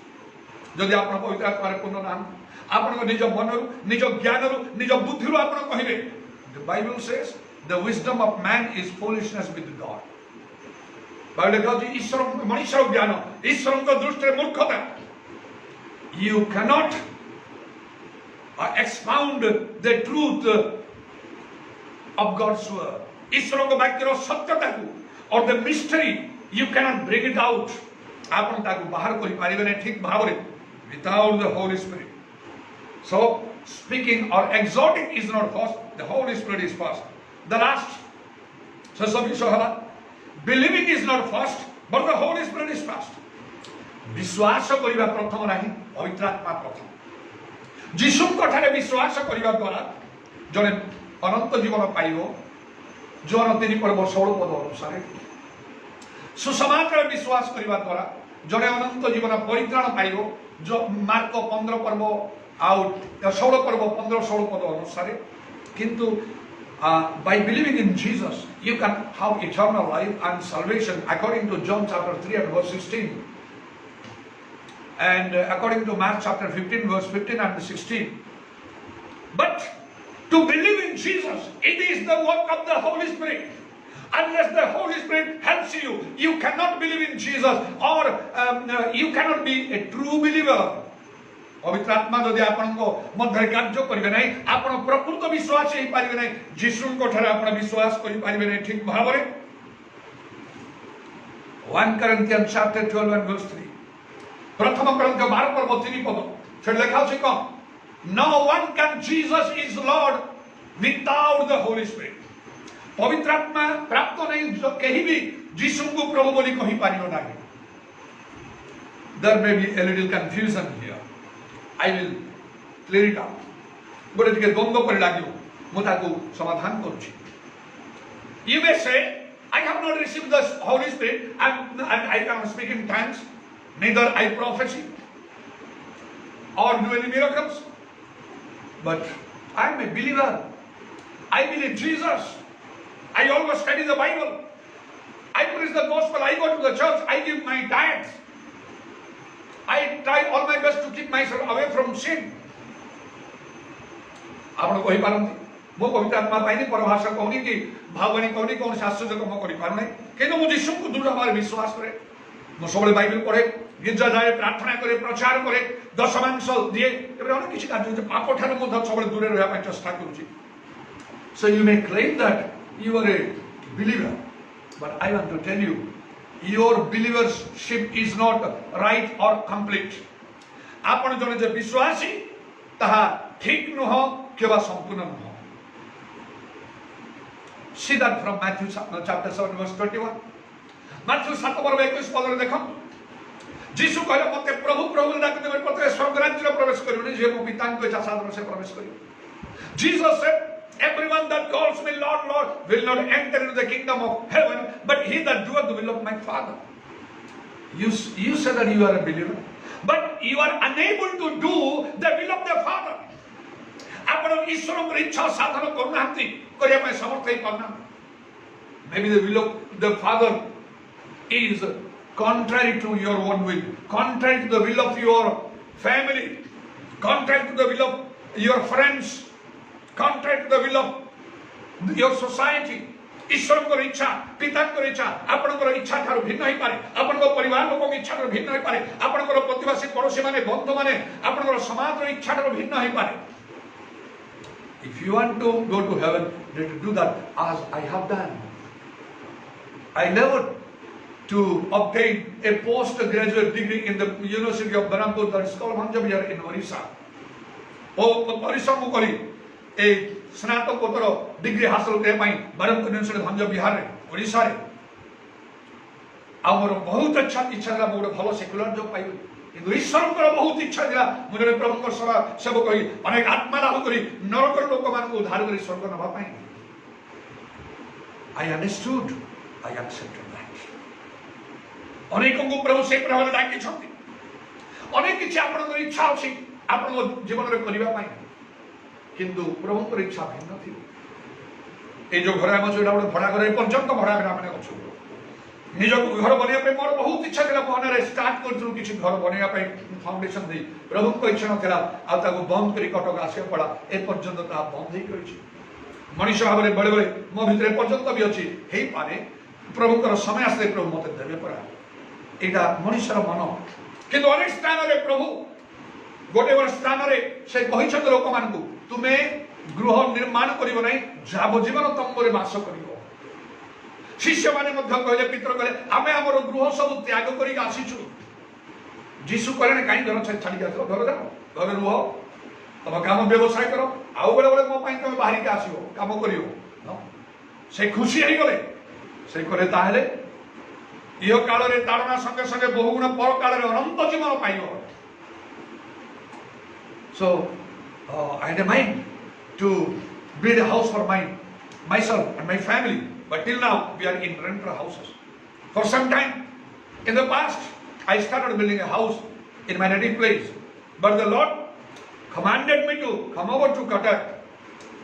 जदि आपण पवित्र आत्मा रे पूर्ण नांत, आपण निज मन निज ज्ञान निज बुद्धि आपण कहिबे. The Bible says the wisdom of man is foolishness with God. Bible कहछि ईश्वर मनुष्य ज्ञान ईश्वर को दृष्टि रे मूर्खता. You cannot expound the truth of God's word. ईश्वर को वाक्य रो सत्यता को और the mystery you cannot bring it out. आपण ताको बाहर करि पारिबे नै ठीक भाव रे without the Holy Spirit. So speaking or exhorting is not first, the Holy Spirit is first. The last, so believing is not first, but the Holy Spirit is first. विश्वास करिबा प्रथम नाही, पवित्र आत्मा प्रथम. जीसु कथारे विश्वास करिबा द्वारा जने अनंत जीवन पाइबो. जोन 3 पर्व 16 पद अनुसार सुसमाचार विश्वास करने द्वारा जड़े अनंत जीवन परित्राण पाइब जो मार्क 15 पर्व आउट 16 पर्व 15-16 पद अनुसार किंतु by believing in Jesus you can have eternal life and salvation according to John chapter 3 and verse 16 and according to Mark chapter 15 verse 15 and 16 but to believe in Jesus it is the work of the Holy Spirit. Unless the Holy Spirit helps you, you cannot believe in Jesus or you cannot be a true believer. पवित्र आत्मा जदि आपण को मध्य कार्य करिवे नै आपण प्रकृत विश्वास हे पारिवे नै यीशु को ठरे आपण विश्वास करि पारिवे नै ठीक भाबरे 1 Corinthians chapter 12 and verse 3 प्रथम कोरिन्थ 12 पर्व 3 पद से लिखा छै को no one can Jesus is Lord without the Holy Spirit. पवित्र आत्मा प्राप्त नहीं जो कहीं भी यीशु को प्रभु बोली कहि पारियो नाही. There may be a little confusion here. I will clear it out. गोटे टिके द्वंद्व पर लागियो मु ताकू समाधान करूची. You may say I have not received the Holy Spirit and I cannot speak in tongues, neither I prophesy or do any miracles, but I am a believer. I believe Jesus. I always study the Bible. I preach the gospel. I go to the church. I give my tithes. I try all my best to keep myself away from sin. आपण कहि पारंती मो पवित्र आत्मा पाइनी परभाषा कहनी कि भावनी कहनी कोन शास्त्र कम करि पार नै केनो मु यीशु को दृढ़ भाव विश्वास करे मो सबले बाइबल पढे गिरजा जाए प्रार्थना करे प्रचार करे दशमांश दिए एबे अनेक किछि कार्य पाप ठार मो सबले दूर रहया पय चेष्टा करूची. So you may claim that you are a believer, but I want to tell you, your believership is not right or complete. आपण जने जे विश्वासी ताहा ठीक नुह केबा संपूर्ण नुह. See that from Matthew chapter 7 verse 21. Matthew 7 पर्व 21 पद रे देखो यीशु कहले मते प्रभु प्रभु डाक देबे पते स्वर्ग राज्य रे प्रवेश करियो जे मो पिता को इच्छा साधन से प्रवेश करियो. Jesus said everyone that calls me Lord, Lord will not enter into the kingdom of heaven, but he that doeth the will of my Father. You say that you are a believer, but you are unable to do the will of the Father. आपण ईश्वर की इच्छा साधन करनांती करिया में समर्थ ही करना. Maybe the will of the Father is contrary to your own will, contrary to the will of your family, contrary to the will of your friends, contrary to the will of your society. ईश्वर को इच्छा पिता को इच्छा आपण को इच्छा ठारो भिन्न होई पारे आपण को परिवार लोक की इच्छा ठारो भिन्न होई पारे आपण को प्रतिवासी पड़ोसी माने बंधु माने आपण को समाज रो इच्छा ठारो भिन्न होई पारे. If you want to go to heaven, you have to do that as I have done. I never to obtain a postgraduate degree in the University of Berhampur, that is called Bhanjabihar in Orissa. ओ परिश्रम करी ए स्नातकोत्तर degree हासिल करे पई Barhampur university भंजबिहार रे ओडिसा रे आमर बहुत अच्छा इच्छा था मोर भलो सेकुलर जॉब पाइबे किंतु ईश्वर को बहुत इच्छा दिला मुरे प्रभु को सेवा सेवक होई अनेक आत्मा लाभ करी नरक लोक मान को उद्धार करी स्वर्ग नबा पई. I understood, I accepted that. अनेक को प्रभु से प्रभु डाकी छथि अनेक किछि आपन इच्छा अछि आपन जीवन रे करिबा पई किंतु प्रभु को इच्छा भिन्न थी. ए जो घर हम जोडा भड़ा घर पर्यंत भड़ा घर माने अछु निज घर बनिया पे मोर बहुत इच्छा थिला मन रे स्टार्ट करथु किछि घर बनिया पे फाउंडेशन दे प्रभु को इच्छा नथिला आ ताको बंद करी कटक आसे पड़ा ए पर्यंत ता बंद ही करिछि. मनुष्य भाबरे बड़े बड़े मो भितरे पर्यंत भी अछि हेई पारे प्रभु को समय आसे प्रभु मते देबे पड़ा एटा मनुष्यर मन किंतु अनेक स्थान रे प्रभु गोटे वर्ष स्थान रे से कहिछत लोक मान को तुमे गृह निर्माण करिवो नै जाब जीवन तंबरे वास करिवो. शिष्य माने मध्य कहले पितर कहले आमे हमर गृह सब त्याग करी आसीछु. जीसु कहले काई घर छाडी के आसो घर जाओ घर रुहो तब काम व्यवसाय करो आउ बेले बेले मो पई तुम बाहरी के आसीओ काम करियो से खुशी हे गले से करे ताहले इहो काल रे ताड़ना संगे संगे बहुगुण पर काल रे अनंत जीवन पाइबो. So I had a mind to build a house for myself and my family, but till now we are in rental houses. For some time in the past, I started building a house in my native place. But the Lord commanded me to come over to Qatar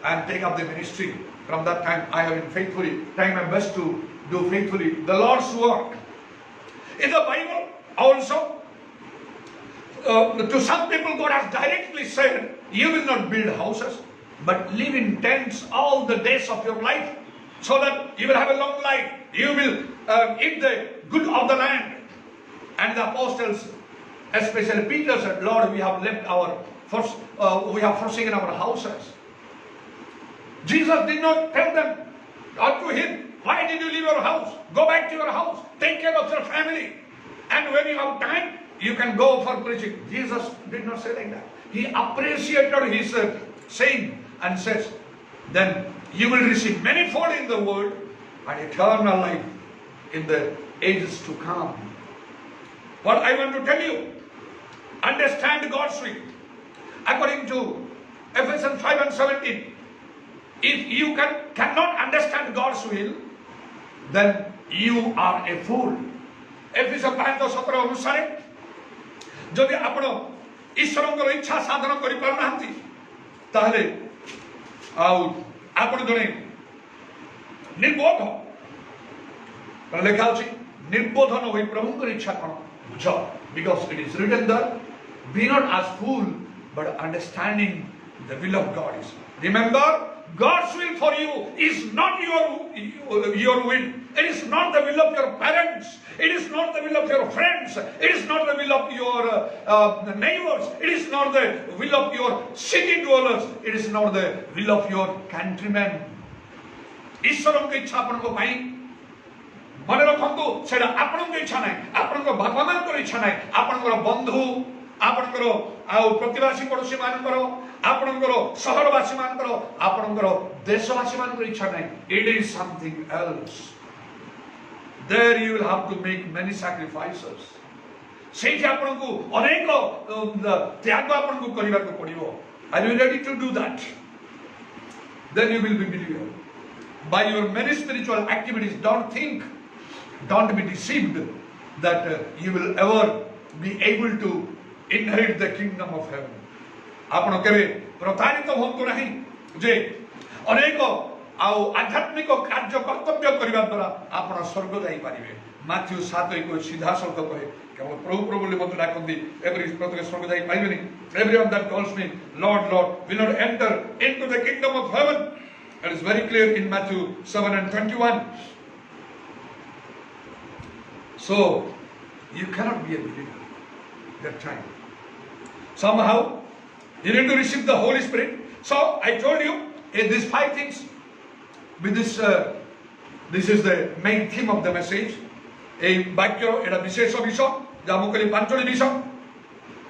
and take up the ministry. From that time, I have been faithfully trying my best to do faithfully the Lord's work. In the Bible also, to some people God has directly said, you will not build houses, but live in tents all the days of your life, so that you will have a long life. You will eat the good of the land. And the apostles, especially Peter, said, Lord, we have left we have forsaken our houses. Jesus did not tell them, or to him, why did you leave your house? Go back to your house. Take care of your family. And when you have time, you can go for preaching. Jesus did not say like that. He appreciated his saying and says, then you will receive manifold in the world and eternal life in the ages to come. What I want to tell you, understand God's will. According to Ephesians 5:17, if you cannot understand God's will, then you are a fool. Ephesians 5:17 ଅନୁସାରେ ଯଦି ଆପଣ ଈଶ୍ୱରଙ୍କର ଇଚ୍ଛା ସାଧନ କରିପାରୁନାହାନ୍ତି, ତାହେଲେ ଆଉ ଆପଣ ଜଣେ ନିର୍ବୋଧ। ଲେଖା ଅଛି ନିର୍ବୋଧ ନ ହୋଇ ପ୍ରଭୁଙ୍କର ଇଚ୍ଛା କ'ଣ ବୁଝ। Because it is written there, be not as fool, but understanding the will of God is. Remember, God's will for you is not your will. It is not the will of your parents. It is not the will of your friends. It is not the will of your neighbors. It is not the will of your city dwellers. It is not the will of your countrymen. ଈଶ୍ୱରଙ୍କ ଇଚ୍ଛା ଆପଣଙ୍କ ପାଇଁ ମନେ ରଖନ୍ତୁ, ସେଇଟା ଆପଣଙ୍କ ଇଚ୍ଛା ନାହିଁ, ଆପଣଙ୍କ ବାପା ମାଙ୍କର ଇଚ୍ଛା ନାହିଁ, ଆପଣଙ୍କର ବନ୍ଧୁ, ଆପଣଙ୍କର ଆଉ ପ୍ରତିବାସୀ ପଡ଼ୋଶୀ ମାନଙ୍କର, ଆପଣଙ୍କର ସହରବାସୀ ମାନଙ୍କର, ଆପଣଙ୍କର ଦେଶବାସୀ ମାନଙ୍କର ଇଚ୍ଛା ନାହିଁ। It is something else. There you will have to make many sacrifices. ସେଇଠି ଆପଣଙ୍କୁ ଅନେକ ତ୍ୟାଗ ଆପଣଙ୍କୁ କରିବାକୁ ପଡ଼ିବ। Are you ready to do that? Then you will be believer. By your many spiritual activities, don't be deceived that you will ever be able to inherit the kingdom of heaven. ଆପଣ କେବେ ପ୍ରତାରିତ ହୁଅନ୍ତୁ ନାହିଁ ଯେ ଅନେକ ଆଉ ଆଧ୍ୟାତ୍ମିକ କାର୍ଯ୍ୟ କର୍ତ୍ତବ୍ୟ କରିବା ଦ୍ୱାରା ଆପଣ ସ୍ୱର୍ଗ ଯାଇପାରିବେ। ମାଥ୍ୟୁ 7:21 ସିଧାସଳଖ କହେ, କେବଳ ପ୍ରଭୁ ପ୍ରଭୁ ବୋଲି ମୋତେ ଡାକନ୍ତି ପ୍ରତ୍ୟେକ ସ୍ୱର୍ଗ ଯାଇପାରିବେନି। Everyone that calls me Lord, Lord will not enter into the kingdom of heaven. It is very clear in Matthew 7:21. So you cannot be a believer that time. Somehow you need to receive the Holy Spirit. So I told you in these 5 things. With this is the main theme of the message. A ବାକ୍ୟ ଏଟା ବିଶେଷ ବିଷୟ ଯାହା ମୁଁ କହିଲି 5ଟି ବିଷୟ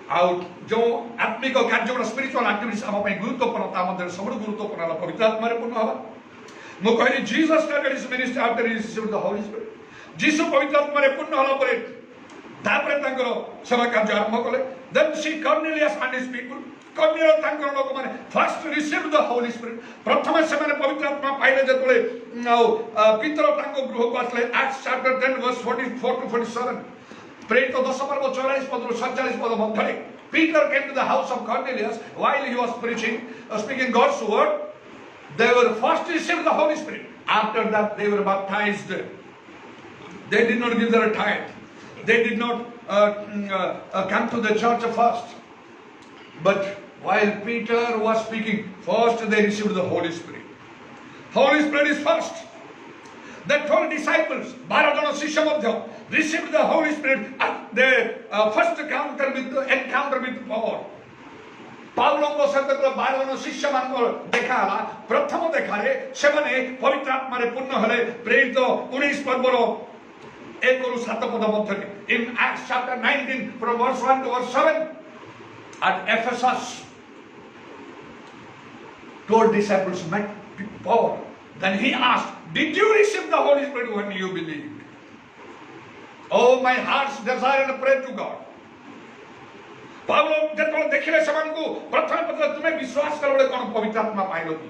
ଆଉ ଯେଉଁ ଆତ୍ମିକ କାର୍ଯ୍ୟ ସ୍ପିରିଚୁଆଲ ଆକ୍ଟିଭିଟିସ୍ ଆମ ପାଇଁ ଗୁରୁତ୍ୱପୂର୍ଣ୍ଣ, ତା ମଧ୍ୟରେ ସବୁଠୁ ଗୁରୁତ୍ୱପୂର୍ଣ୍ଣ ହେଲା ପବିତ୍ର ଆତ୍ମାରେ ପୂର୍ଣ୍ଣ ହେବା। ମୁଁ କହିଲି Jesus started his ministry after he received the Holy Spirit. ଯୀଶୁ ପବିତ୍ର ଆତ୍ମାରେ ପୂର୍ଣ୍ଣ ହେଲା ପରେ ତାପରେ ତାଙ୍କର ସେବା କାର୍ଯ୍ୟ ଆରମ୍ଭ କଲେ। Then see Cornelius and his people. Cornelius ତାଙ୍କର ଲୋକମାନେ first received the Holy Spirit. ପ୍ରଥମେ ସେମାନେ ପବିତ୍ର ଆତ୍ମା ପାଇଲେ ଯେତେବେଳେ ପିତର ତାଙ୍କ ଗୃହକୁ ଆସିଲେ। Acts chapter 10 verse 44 to 47. ପ୍ରେରିତ 10 ପର୍ବ 44 ପଦରୁ 47 ପଦ ମଧ୍ୟରେ Peter came to the house of Cornelius while he was preaching, speaking God's word. They were first received the Holy Spirit. After that they were baptized. They did not give their tithe. They did not come to the church first. But while Peter was speaking, first they received the Holy Spirit. Holy Spirit is first. The 12 disciples, 12 ଜଣ ଶିଷ୍ୟ ମଧ୍ୟ received the Holy Spirit at their first encounter with power. ପାଉଲଙ୍କ ସହିତ 12 ଜଣ ଶିଷ୍ୟମାନଙ୍କର ଦେଖା ହେଲା। ପ୍ରଥମ ଦେଖାରେ ସେମାନେ ପବିତ୍ର ଆତ୍ମାରେ ପୂର୍ଣ୍ଣ ହେଲେ। ପ୍ରେରିତ 19 ପର୍ବର 1ରୁ 7 ପଦ ମଧ୍ୟରେ। In Acts chapter 19 from verse 1 to verse 7, at Ephesus, 12 disciples met power. Then he asked, did you receive the Holy Spirit when you believed? Oh, my heart's desire and pray to God. Paul ଯେତେବେଳେ ଦେଖିଲେ ସେମାନଙ୍କୁ ପ୍ରଥମେ ପଚାରିଲେ, ତୁମେ ବିଶ୍ୱାସ କଲ ବେଳେ କ'ଣ ପବିତ୍ର ଆତ୍ମା ପାଇଲ କି?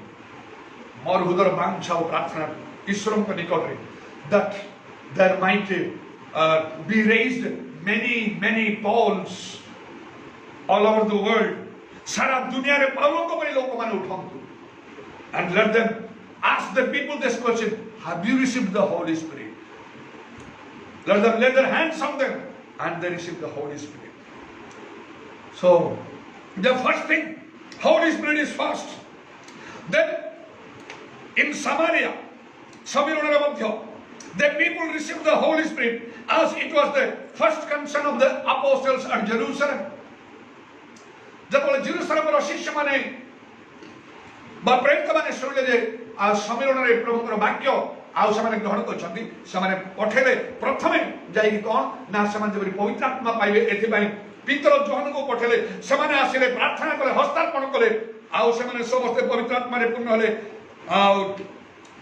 ମୋର ହୃଦୟର ବାଞ୍ଛା ଓ ପ୍ରାର୍ଥନା ଈଶ୍ୱରଙ୍କ ନିକଟରେ that there might be raised many Pauls all over the world. Sara dunia re Paulo ko pari loko mane uthantu. And let them ask the people this question: have you received the Holy Spirit? Let them lay their hands on them and they receive the Holy Spirit. So, the first thing, Holy Spirit is first. Then, in Samaria, the people received the Holy Spirit as it was the first concern of the apostles at Jerusalem. ଯେତେବେଳେ ଜେରୁସାଲେମର ଶିଷ୍ୟମାନେ ବା ପ୍ରେରିତମାନେ ଶୁଣିଲେ ଯେ ଆଉ ସମ୍ମିଳନରେ ପ୍ରଭୁଙ୍କର ବାକ୍ୟ ଆଉ ସେମାନେ ଗ୍ରହଣ କରିଛନ୍ତି, ସେମାନେ ପଠେଇଲେ ପ୍ରଥମେ ଯାଇକି କ'ଣ ନା ସେମାନେ ଯେପରି ପବିତ୍ର ଆତ୍ମା ପାଇବେ ଏଥିପାଇଁ ପିତର ଯୋହନଙ୍କୁ ପଠେଇଲେ। ସେମାନେ ଆସିଲେ, ପ୍ରାର୍ଥନା କଲେ, ହସ୍ତାର୍ପଣ କଲେ, ଆଉ ସେମାନେ ସମସ୍ତେ ପବିତ୍ର ଆତ୍ମାରେ ପୂର୍ଣ୍ଣ ହେଲେ। ଆଉ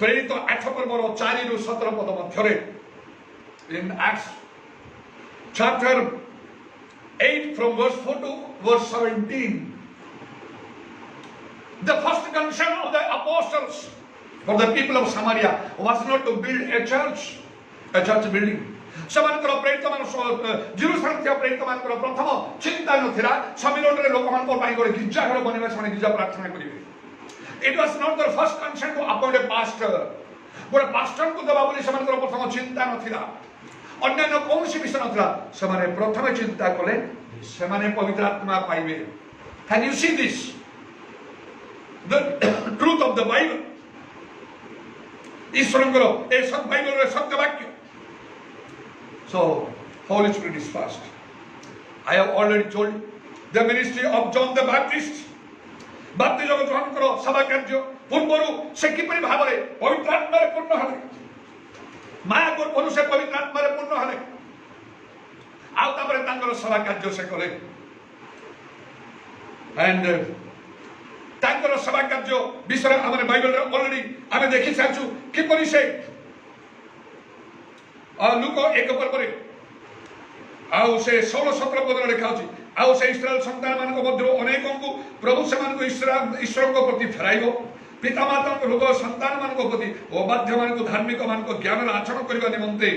ପ୍ରେରିତ 8 ପର୍ବର 4 ରୁ 17 ପଦ ମଧ୍ୟରେ in Acts chapter 8 from verse 4 to verse 17, the first concern of the apostles for the people of Samaria was not to build a church building. ସେମାନଙ୍କର ପ୍ରେରିତମାନ ଜେରୁସାଲେମ ଥିବା ପ୍ରେରିତମାନଙ୍କର ପ୍ରଥମ ଚିନ୍ତା ନଥିଲା ସମ୍ମିଳନରେ ଲୋକମାନଙ୍କ ପାଇଁ ଗୋଟେ ଗିର୍ଜା ଘର ବନେଇବା, ସେମାନେ ଗିର୍ଜା ପ୍ରାର୍ଥନା କରିବେ। It was not their first concern to appoint a pastor. ଗୋଟେ ପାଷ୍ଟରଙ୍କୁ ଦେବା ବୋଲି ସେମାନଙ୍କର ପ୍ରଥମ ଚିନ୍ତା ନଥିଲା, ଅନ୍ୟାନ୍ୟ କୌଣସି ବିଷୟ ନଥିଲା। ସେମାନେ ପ୍ରଥମେ ଚିନ୍ତା କଲେ ସେମାନେ ପବିତ୍ର ଆତ୍ମା ପାଇବେ। Can you see this? The truth of the Bible. ଈଶ୍ୱରଙ୍କର ଏ ବାଇବଲର ସତ୍ୟ ବାକ୍ୟ। So, Holy Spirit is first. I have already told you the ministry of John the Baptist. ବାପ୍ତିଜଗ ଯୋହନଙ୍କର ସେବା କାର୍ଯ୍ୟ ପୂର୍ବରୁ ସେ କିପରି ଭାବରେ ପବିତ୍ର ଆତ୍ମାରେ ପୂର୍ଣ୍ଣ ହେଲେ, ମାୟା ଗର୍ଭରୁ ସେ ପବିତ୍ର ଆତ୍ମାରେ ପୂର୍ଣ୍ଣ ହେଲେ, ଆଉ ତାପରେ ତାଙ୍କର ସେବା କାର୍ଯ୍ୟ ସେ କଲେ। And ତାଙ୍କର ସେବା କାର୍ଯ୍ୟ ବିଷୟରେ ଆମେ ବାଇବଲରେ ଅଲରେଡି ଆମେ ଦେଖି ସାରିଛୁ କିପରି ସେ ଲୁକ 1 ପର୍ବରେ ଆଉ ସେ 16-17 ପଦରେ ଲେଖା ଅଛି, ଆଉ ସେ ଇସ୍ରାଏଲ ସନ୍ତାନମାନଙ୍କ ମଧ୍ୟରୁ ଅନେକଙ୍କୁ ପ୍ରଭୁ ସେମାନଙ୍କୁ ଈଶ୍ୱରଙ୍କ ପ୍ରତି ଫେରାଇବ, ପିତାମାତାଙ୍କ ହୃଦୟ ସନ୍ତାନମାନଙ୍କ ପ୍ରତି ଓ ବାଧ୍ୟମାନଙ୍କୁ ଧାର୍ମିକମାନଙ୍କ ଜ୍ଞାନର ଆଚରଣ କରିବା ନିମନ୍ତେ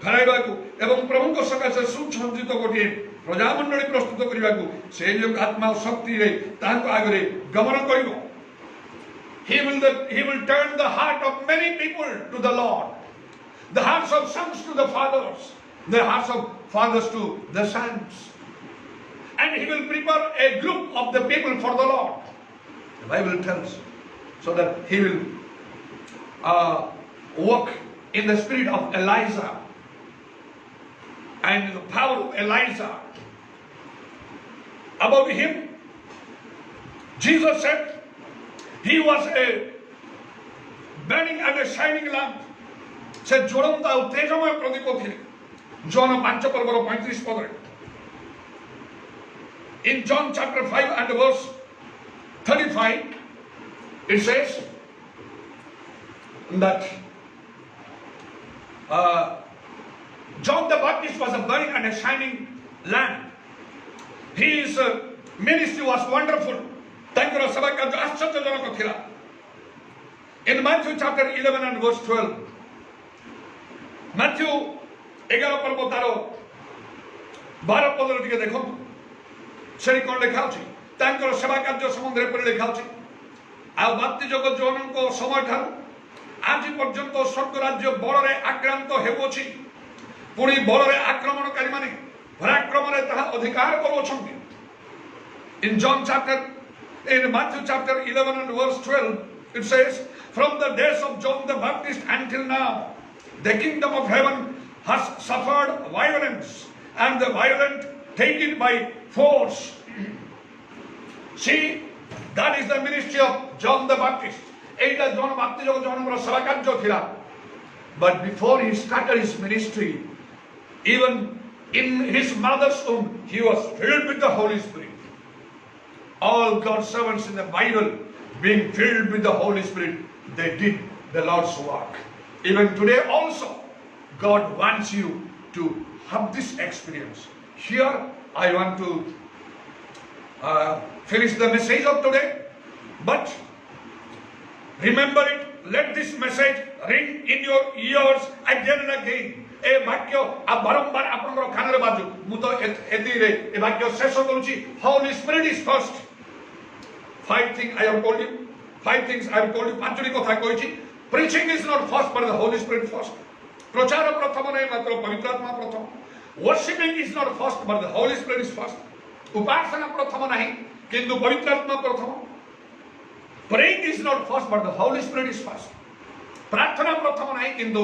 ଫେରାଇବାକୁ ଏବଂ ପ୍ରଭୁଙ୍କ ସକାଶେ ସୁସଜ୍ଜିତ ଗୋଟିଏ ପ୍ରଜାମଣ୍ଡଳୀ ପ୍ରସ୍ତୁତ କରିବାକୁ ସେ ଯେଉଁ ଆତ୍ମା ଓ ଶକ୍ତିରେ ତାହାଙ୍କ ଆଗରେ ଗମନ କରିବ। He will turn the heart of many people to the Lord, the hearts of sons to the fathers, the hearts of fathers to the sons, and he will prepare a group of the people for the Lord. The Bible tells so that he will walk in the spirit of Elijah and the power of Elijah. About him, Jesus said he was a burning and a shining lamp. ସେ ଜ୍ୱଳନ୍ତ ଆଉ ତେଜମୟ ପ୍ରଦୀପ ଥିଲେ। ଜନ 5 ପର୍ବର 35 ପଦରେ। In John chapter 5 and verse 35, it says that John the Baptist was a burning and a shining lamp. His ministry was wonderful. ତାଙ୍କର ସେବା କାର୍ଯ୍ୟ ଆଶ୍ଚର୍ଯ୍ୟଜନକ ଥିଲା। In Matthew chapter 11 and verse 12, Matthew 11 ପର୍ବ ତାର 12 ପଦରେ ଟିକେ ଦେଖନ୍ତୁ, ସେଠି କ'ଣ ଲେଖା ଅଛି? ତାଙ୍କର ସେବା କାର୍ଯ୍ୟ ସମ୍ବନ୍ଧରେ ପରି ଲେଖା ଅଛି, ଆଉ ବାପ୍ତିଜଗ ଯୋହନଙ୍କ ସମୟଠାରୁ ଆଜି ପର୍ଯ୍ୟନ୍ତ ସ୍ୱର୍ଗ ରାଜ୍ୟ ବଳରେ ଆକ୍ରାନ୍ତ ହେଉଅଛି, ପୁଣି ବଳରେ ଆକ୍ରମଣକାରୀମାନେ ପରାକ୍ରମରେ ତାହା ଅଧିକାର କରୁଅଛନ୍ତି। In Matthew chapter 11 and verse 12, it says, from the days of John the Baptist until now, the kingdom of heaven has suffered violence, and the violent take it by force. See, that is the ministry of John the Baptist. But before he started his ministry, even in his mother's womb, he was filled with the Holy Spirit. All God's servants in the Bible, being filled with the Holy Spirit, they did the Lord's work. Even today also, God wants you to have this experience. Here, I want to finish the message of today, but remember it, let this message ring in your ears again and again. ए वाक्य आ बारंबार आपनकर कान रे बाजू मु तो एति रे ए वाक्य शेष करूची Holi spirit is first five things I have told you पांचटी कथा कहिची preaching is not first but the holy spirit first प्रचार प्रथम नहीं मात्र पवित्र आत्मा प्रथम worshiping is not first but the holy spirit is first उपासना प्रथम नहीं किंतु पवित्र आत्मा प्रथम praying is not first but the holy spirit is first प्रार्थना प्रथम नहीं किंतु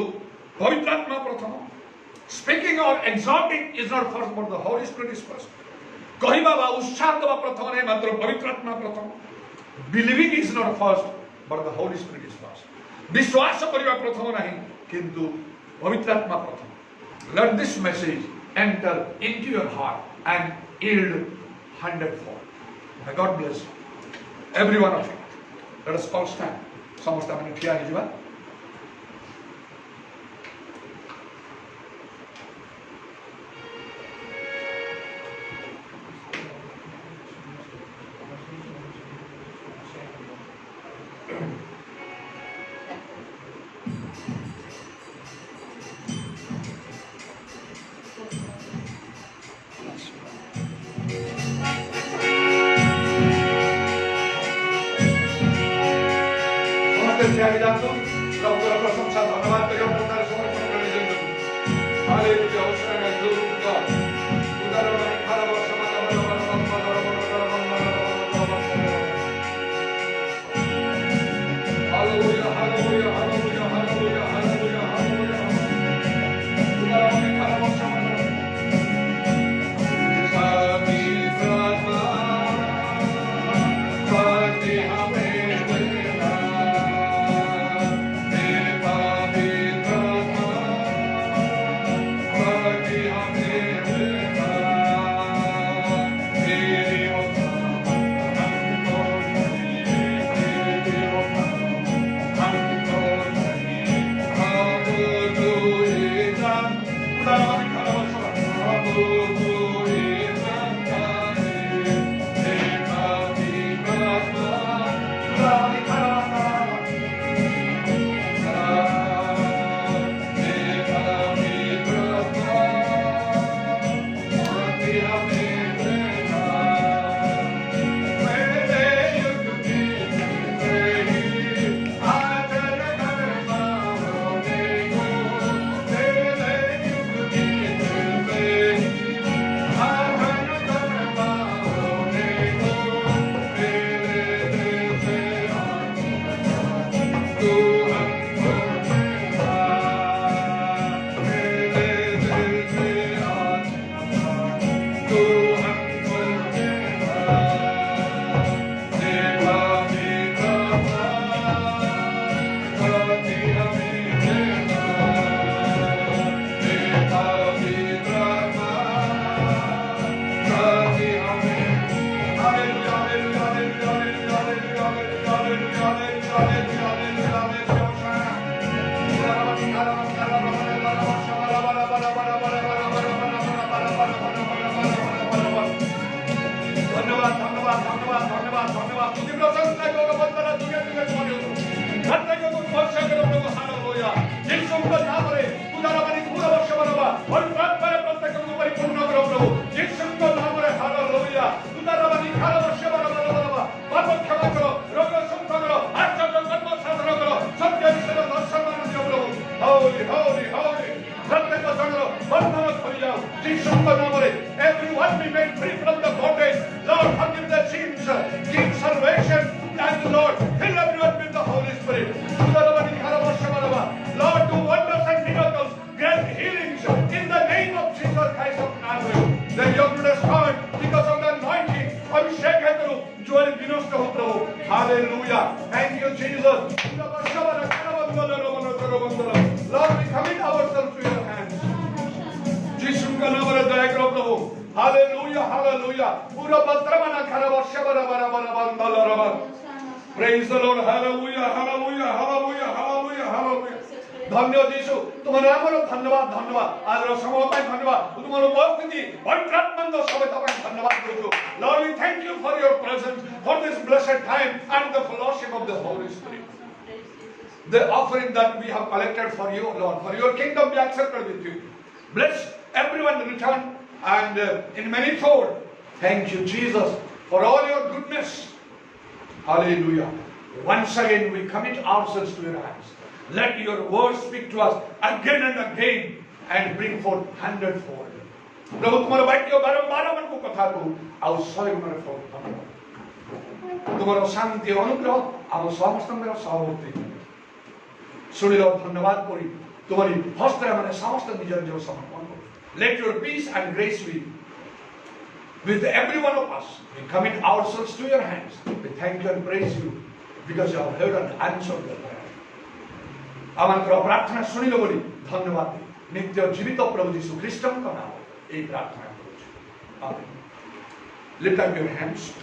पवित्र आत्मा प्रथम speaking or exhorting is not first but the holy spirit is first कहबा बा उत्साह देवा प्रथम नहीं मात्र पवित्र आत्मा प्रथम believing is not first but the holy spirit is first विश्वास करबा प्रथम नहीं किंतु पवित्र आत्मा प्रथम let this message enter into your heart and yield 100-fold may God bless every one of you let us all stand समस्त आमे ठिया हे जिबा Everyone be made free from the bondage. Lord, forgive their sins. Give salvation. And Lord, fill everyone with the Holy Spirit. Lord, do wonders and miracles. Grant healings in the name of Jesus Christ of Nazareth. The youngest heart, because of the anointing, Abhishek Hekaru, Joel Binosto Prabhu. Hallelujah. Thank you, Jesus. Lord, we commit ourselves to your hands. Jesus का नाम रे दया करो प्रभु hallelujah hallelujah पूरा बद्रमना खराब शबरा बरा बरा बंदल रबा praise the Lord hallelujah hallelujah hallelujah hallelujah hallelujah धन्य जीसु तुम नाम रो धन्यवाद धन्यवाद आज रो समय पाई धन्यवाद तुम रो उपस्थिति पवित्रात्मंद सभा पाई धन्यवाद करू Lord we thank you for your presence for this blessed time and the fellowship of the Holy Spirit the offering that we have collected for you, Lord, for your kingdom be accepted with you. Bless everyone in return and in manifold. Thank you, Jesus, for all your goodness. Hallelujah. Once again, we commit ourselves to your hands. Let your word speak to us again and again and bring forth hundredfold. प्रभु तुम्हारा वाक्य बारंबार हमको कथा को आउ सही मन फल तुम्हारा शांति अनुग्रह आम समस्त मेरा सहवर्ती सुनिलो धन्यवाद करी तुम्हारी हस्ते माने समस्त निज निज समर्पण करो. Let your peace and grace be with every one of us. We commit ourselves to your hands. We thank you and praise you because you have heard and answered your prayer. आमंत्र प्रार्थना सुनिलो बोली धन्यवाद नित्य जीवित प्रभु यीशु ख्रीष्टन का नाम ए प्रार्थना करूँ. आमीन. Lift up your hands.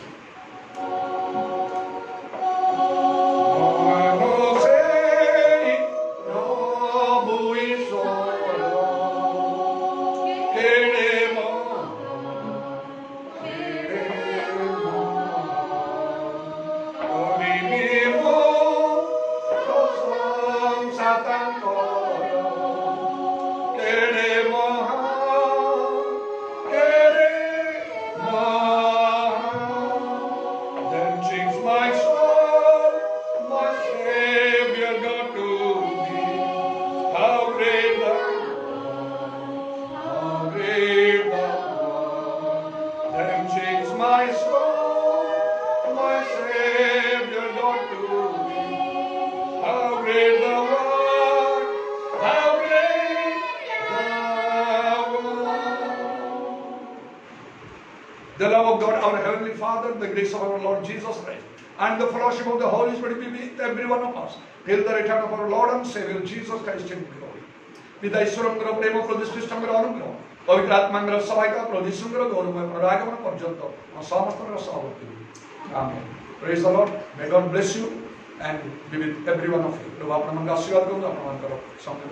The love of God, our Heavenly Father, the grace of our Lord Jesus Christ, and the fellowship of the Holy Spirit be with every one of us till the return of our Lord and Savior Jesus Christ in glory. Piता ईश्वरଙ୍କର ପ୍ରେମ ପ୍ରଭୁ ଖ୍ରୀଷ୍ଟଙ୍କର ଅନୁଗ୍ରହ ପବିତ୍ର ଆତ୍ମାଙ୍କର ସହାୟତା ପ୍ରଭୁ ଯୀଶୁଙ୍କର ଗୌରବମୟ ପୁନରାଗମନ ପର୍ଯ୍ୟନ୍ତ ଆମ ସମସ୍ତଙ୍କର ସହବର୍ତ୍ତୀ ହେଉ. Amen. Praise the Lord. May God bless you and be with every one of you. ପ୍ରଭୁ ଆପଣମାନଙ୍କୁ ଆଶୀର୍ବାଦ କରନ୍ତୁ ଆପଣଙ୍କର ସମୟ